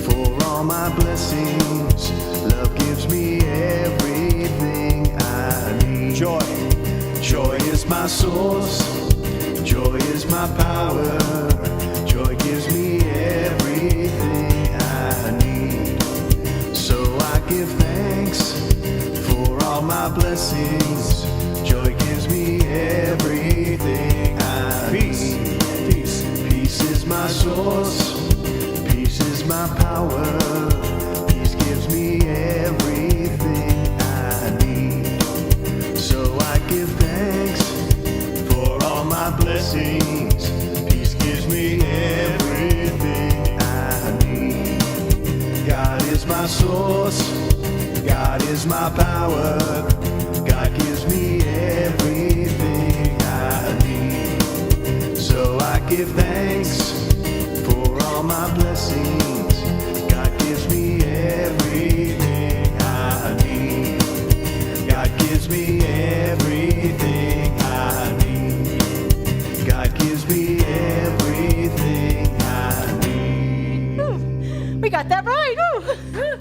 for all my blessings. Love gives me everything I need. Joy is my source, joy is my power, joy gives me everything I need. So I give thanks for all my blessings, joy gives me everything I need. Peace is my source, peace is my power, peace gives me everything I need. So I give thanks for all my blessings. Peace gives me everything I need. God is my source. God is my power. God gives me everything I need. So I give thanks for all my blessings. God gives me everything I need. God gives me everything I need. God gives me everything I need. We got that right. Woo.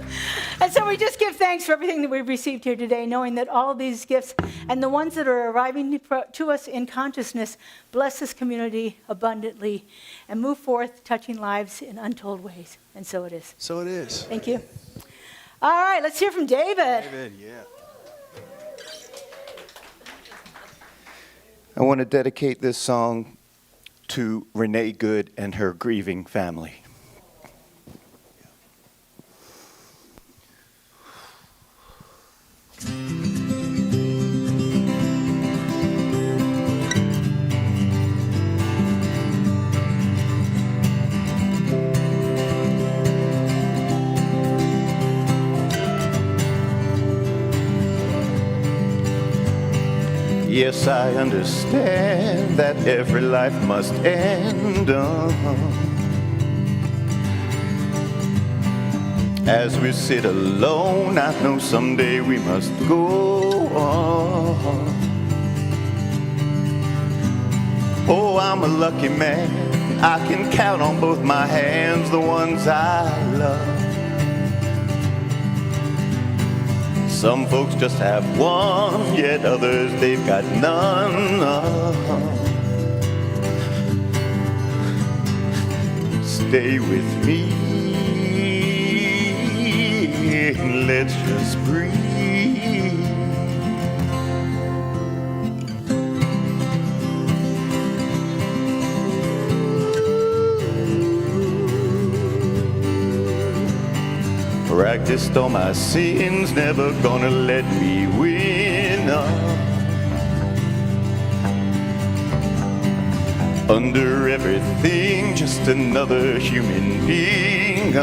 And so So we just give thanks for everything that we've received here today, knowing that all of these gifts and the ones that are arriving to us in consciousness bless this community abundantly and move forth, touching lives in untold ways. And so it is. So it is. Thank you. All right, let's hear from David. David, yeah. I want to dedicate this song to Renee Good and her grieving family. Yes, I understand that every life must end. As we sit alone, I know someday we must go on. Oh, I'm a lucky man. I can count on both my hands the ones I love. Some folks just have one, yet others they've got none. Stay with me, let's just breathe. Practiced all my sins, never gonna let me win. Under everything, just another human being.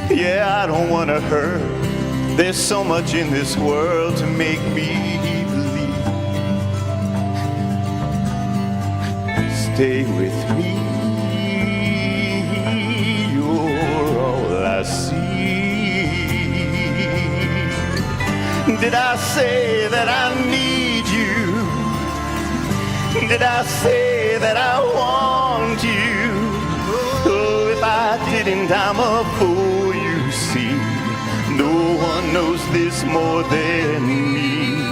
Yeah, I don't wanna hurt. There's so much in this world to make me believe. Stay with me. I see. Did I say that I need you? Did I say that I want you? Oh, if I didn't, I'm a fool, you see. No one knows this more than me.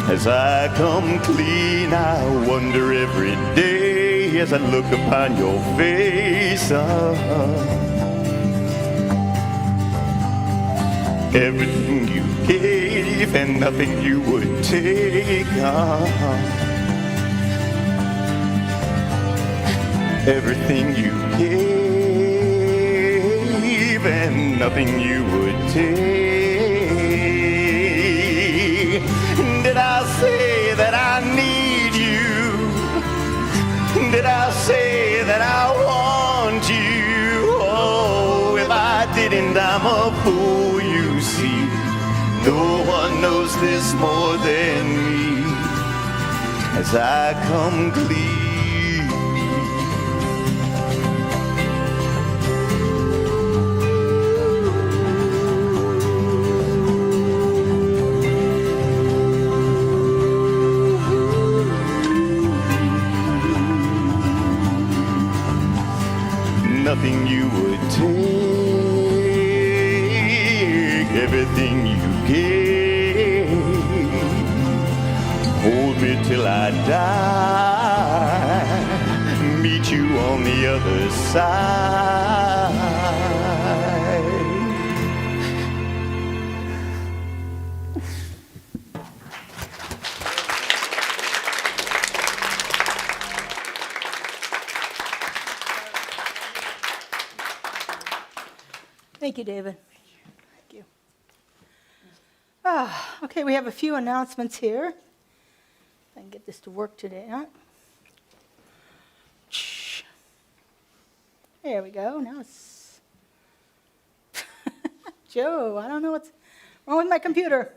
As I come clean, I wonder every day as I look upon your face. Everything you gave and nothing you would take. Everything you gave and nothing you would take. Did I say that I need you? Did I say that I want you? Oh, if I didn't, I'm a fool, you see. No one knows this more than me. As I come clean. Nothing you would take, everything you gave. Hold me till I die, meet you on the other side. Thank you, David. Thank you. Okay, we have a few announcements here. If I can get this to work today. Huh? There we go. Now it's... Joe, I don't know what's wrong with my computer.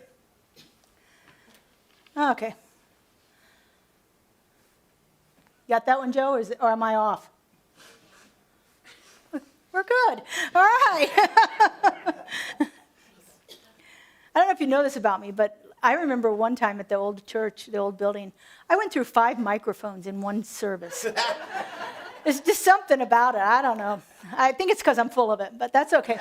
Okay. Got that one, Joe, or am I off? We're good. All right. I don't know if you know this about me, but I remember one time at the old church, the old building, I went through 5 microphones in one service. There's just something about it. I don't know. I think it's because I'm full of it, but that's okay.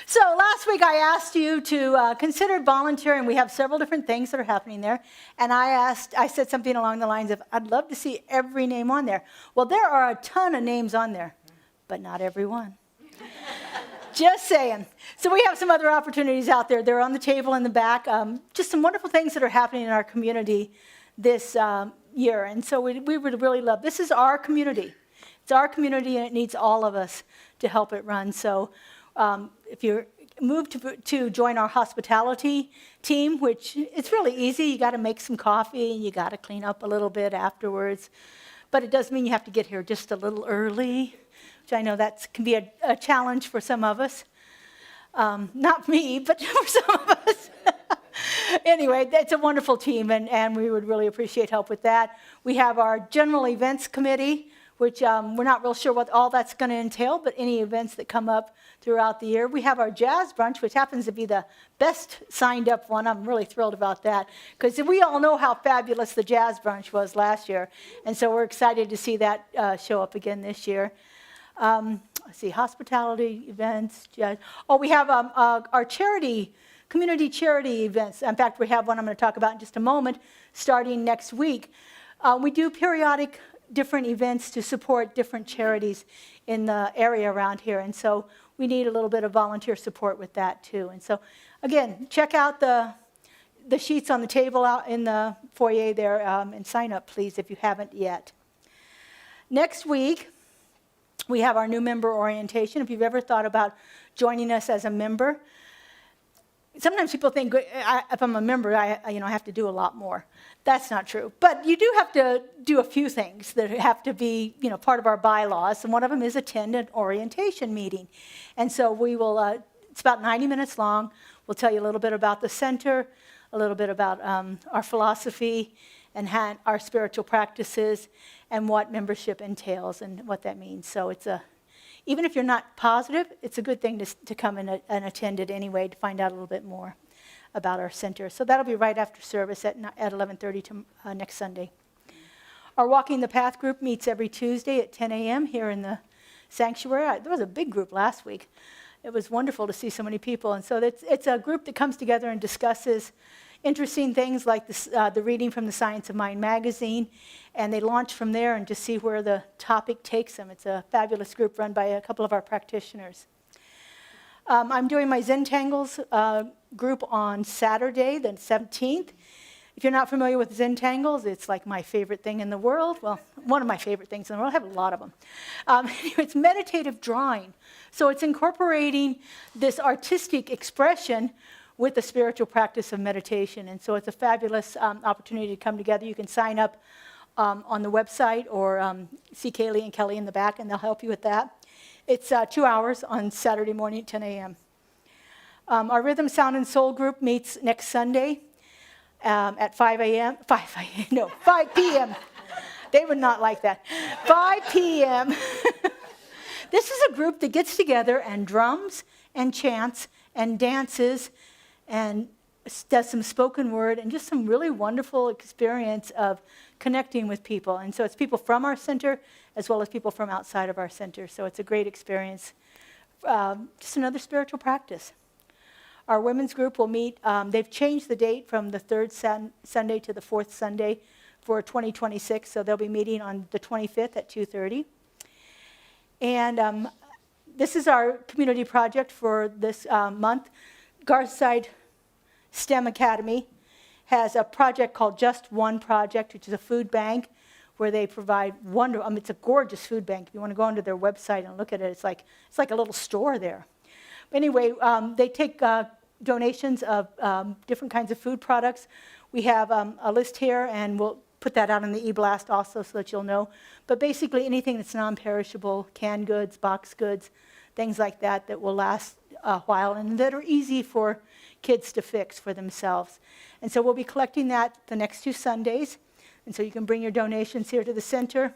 So last week I asked you to consider volunteering. We have several different things that are happening there. And I said something along the lines of, I'd love to see every name on there. Well, there are a ton of names on there, but not every one. Just saying. So we have some other opportunities out there. They're on the table in the back. Just some wonderful things that are happening in our community this year. And so we would really love, this is our community. It's our community and it needs all of us to help it run. So if you're moved to join our hospitality team, which it's really easy, you got to make some coffee and you got to clean up a little bit afterwards. But it does mean you have to get here just a little early, which I know that can be a challenge for some of us. Not me, but for some of us. Anyway, it's a wonderful team, and we would really appreciate help with that. We have our general events committee, which we're not real sure what all that's going to entail, but any events that come up throughout the year. We have our jazz brunch, which happens to be the best signed up one. I'm really thrilled about that, because we all know how fabulous the jazz brunch was last year, and so we're excited to see that show up again this year. Let's see, hospitality events, jazz. Oh, we have our community charity events. In fact, we have one I'm going to talk about in just a moment, starting next week. We do periodic different events to support different charities in the area around here, and so we need a little bit of volunteer support with that too. And so, again, check out the sheets on the table out in the foyer there, and sign up, please, if you haven't yet. Next week, we have our new member orientation. If you've ever thought about joining us as a member, sometimes people think if I'm a member, I have to do a lot more. That's not true. But you do have to do a few things that have to be, part of our bylaws. And one of them is attend an orientation meeting. And so we will, it's about 90 minutes long. We'll tell you a little bit about the center, a little bit about our philosophy and our spiritual practices and what membership entails and what that means. So even if you're not positive, it's a good thing to come and attend it anyway to find out a little bit more about our center. So that'll be right after service at 11:30 next Sunday. Our Walking the Path group meets every Tuesday at 10 a.m. here in the sanctuary. There was a big group last week. It was wonderful to see so many people. And so it's a group that comes together and discusses interesting things like the reading from the Science of Mind magazine, and they launch from there and just see where the topic takes them. It's a fabulous group run by a couple of our practitioners. I'm doing my Zentangles group on Saturday, the 17th. If you're not familiar with Zentangles, it's like my favorite thing in the world. Well, one of my favorite things in the world. I have a lot of them. It's meditative drawing. So it's incorporating this artistic expression with the spiritual practice of meditation. And so it's a fabulous opportunity to come together. You can sign up on the website or see Kaylee and Kelly in the back, and they'll help you with that. It's 2 hours on Saturday morning at 10 a.m. Our Rhythm, Sound, and Soul group meets next Sunday at 5 p.m. They would not like that. 5 p.m. This is a group that gets together and drums and chants and dances and does some spoken word and just some really wonderful experience of connecting with people. And so it's people from our center as well as people from outside of our center. So it's a great experience. Just another spiritual practice. Our women's group will meet. They've changed the date from the third Sunday to the fourth Sunday for 2026. So they'll be meeting on the 25th at 2:30. And this is our community project for this month. Garside STEM Academy has a project called Just One Project, which is a food bank where they provide it's a gorgeous food bank. If you want to go onto their website and look at it, it's like a little store there. But anyway, they take donations of different kinds of food products. We have a list here, and we'll put that out in the e-blast also so that you'll know. But basically anything that's non-perishable, canned goods, boxed goods, things like that will last a while and that are easy for kids to fix for themselves. And so we'll be collecting that the next 2 Sundays. And so you can bring your donations here to the center,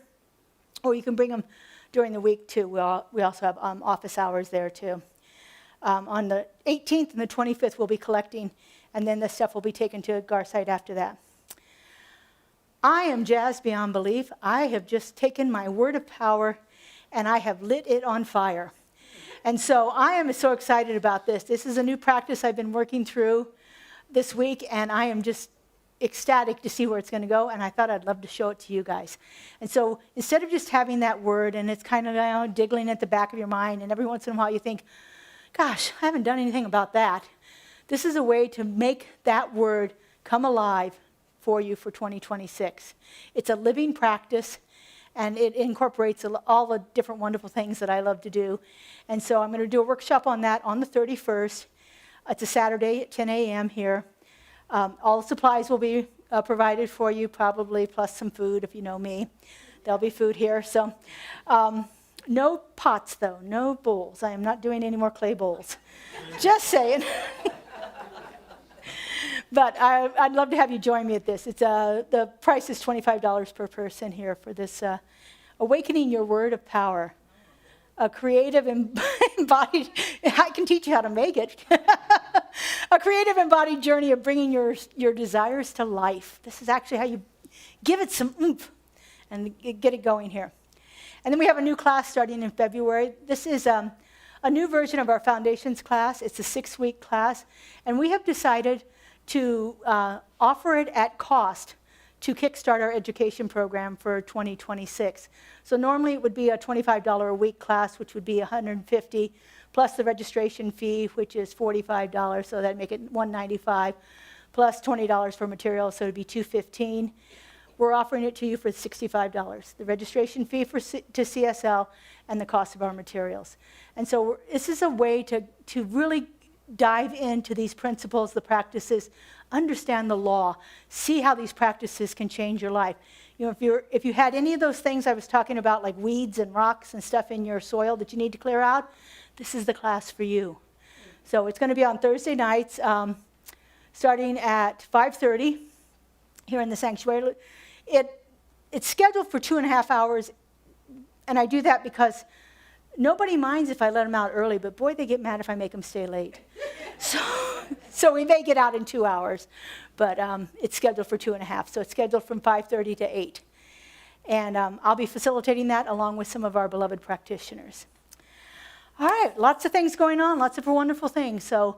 or you can bring them during the week too. We also have office hours there too. On the 18th and the 25th we'll be collecting, and then the stuff will be taken to Garside after that. I am jazzed beyond belief. I have just taken my word of power and I have lit it on fire. And so I am so excited about this. This is a new practice I've been working through this week, and I am just ecstatic to see where it's going to go, and I thought I'd love to show it to you guys. And so instead of just having that word, and it's kind of diggling at the back of your mind, and every once in a while you think, gosh, I haven't done anything about that. This is a way to make that word come alive for you for 2026. It's a living practice, and it incorporates all the different wonderful things that I love to do. And so I'm going to do a workshop on that on the 31st. It's a Saturday at 10 a.m. here. All supplies will be provided for you, probably, plus some food, if you know me. There'll be food here. So no pots, though, no bowls. I am not doing any more clay bowls. Just saying. But I'd love to have you join me at this. The price is $25 per person here for this Awakening Your Word of Power. A creative embodied, I can teach you how to make it. A creative embodied journey of bringing your desires to life. This is actually how you give it some oomph and get it going here. And then we have a new class starting in February. This is a new version of our foundations class. It's a 6-week class. And we have decided to offer it at cost to kickstart our education program for 2026. So normally it would be a $25 a week class, which would be $150, plus the registration fee, which is $45, so that'd make it $195, plus $20 for materials, so it'd be $215. We're offering it to you for $65, the registration fee to CSL and the cost of our materials. And so this is a way to really dive into these principles, the practices, understand the law, see how these practices can change your life. You know, if you had any of those things I was talking about, like weeds and rocks and stuff in your soil that you need to clear out, this is the class for you. So it's going to be on Thursday nights, starting at 5:30 here in the sanctuary. It's scheduled for 2.5 hours, and I do that because nobody minds if I let them out early, but boy, they get mad if I make them stay late. So we may get out in 2 hours, but it's scheduled for 2.5. So it's scheduled from 5:30 to 8. And I'll be facilitating that along with some of our beloved practitioners. All right, lots of things going on, lots of wonderful things. So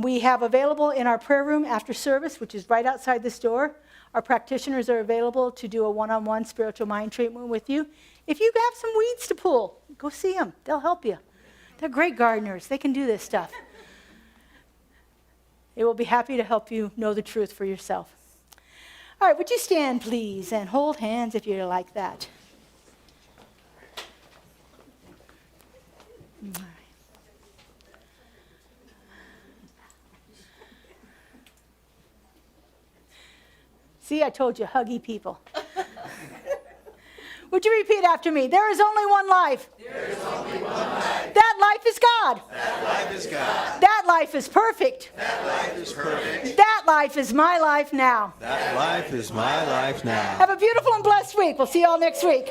we have available in our prayer room after service, which is right outside this door. Our practitioners are available to do a one-on-one spiritual mind treatment with you. If you have some weeds to pull, go see them. They'll help you. They're great gardeners. They can do this stuff. They will be happy to help you know the truth for yourself. All right, would you stand, please, and hold hands if you're like that. All right. See, I told you, huggy people. Would you repeat after me? There is only one life. There is only one life. That life is God. That life is God. That life is perfect. That life is perfect. That life is my life now. That life is my life now. Have a beautiful and blessed week. We'll see you all next week.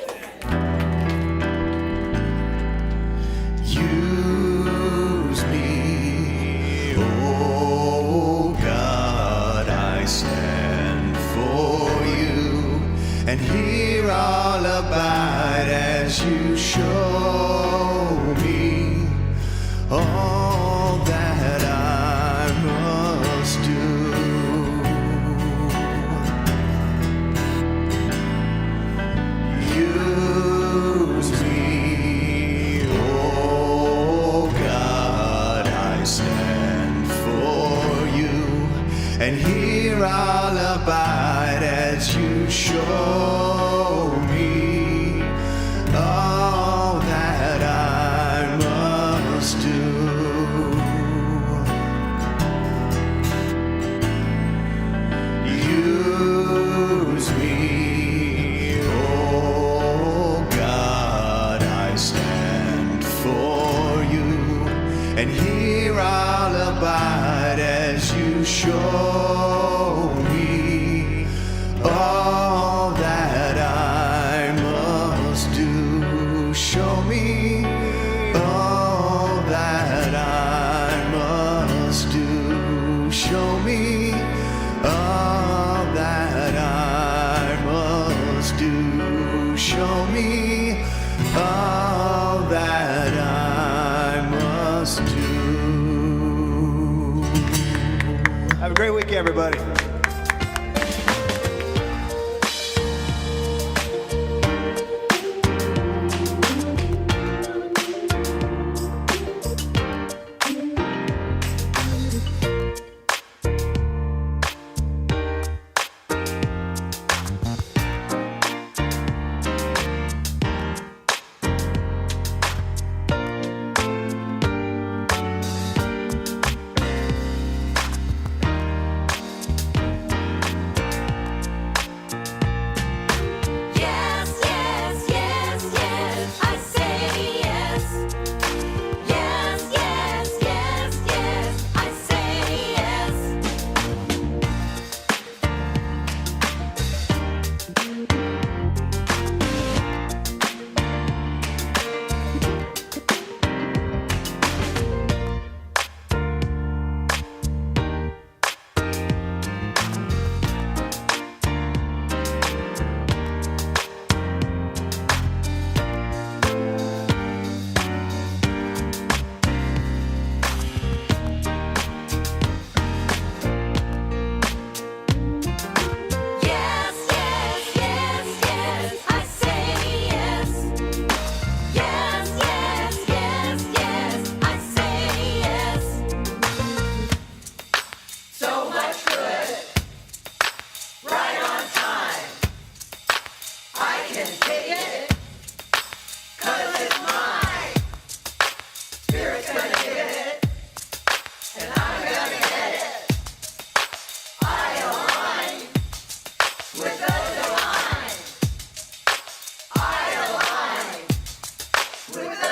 Use me, oh God, I stand for you, and here I'll abide as you show me all that I must do. Use me, oh God, I stand for you, and here I'll abide as you show me all that I must do. Use me, oh God, I stand for you, and here I'll abide as you show me all that I must do. Show me all that I must do. Show me all that I Have a great week, everybody. Yes, yes, yes, yes, I say yes. Yes, yes, yes, yes, I say yes. Yes, yes, yes, yes, I say yes. Yes, yes, yes, yes, I say yes. So much good, right on time. I can take it, 'cause it's mine. Spirit's gonna give it, and I'm gonna get it. I align with the divine. I align with the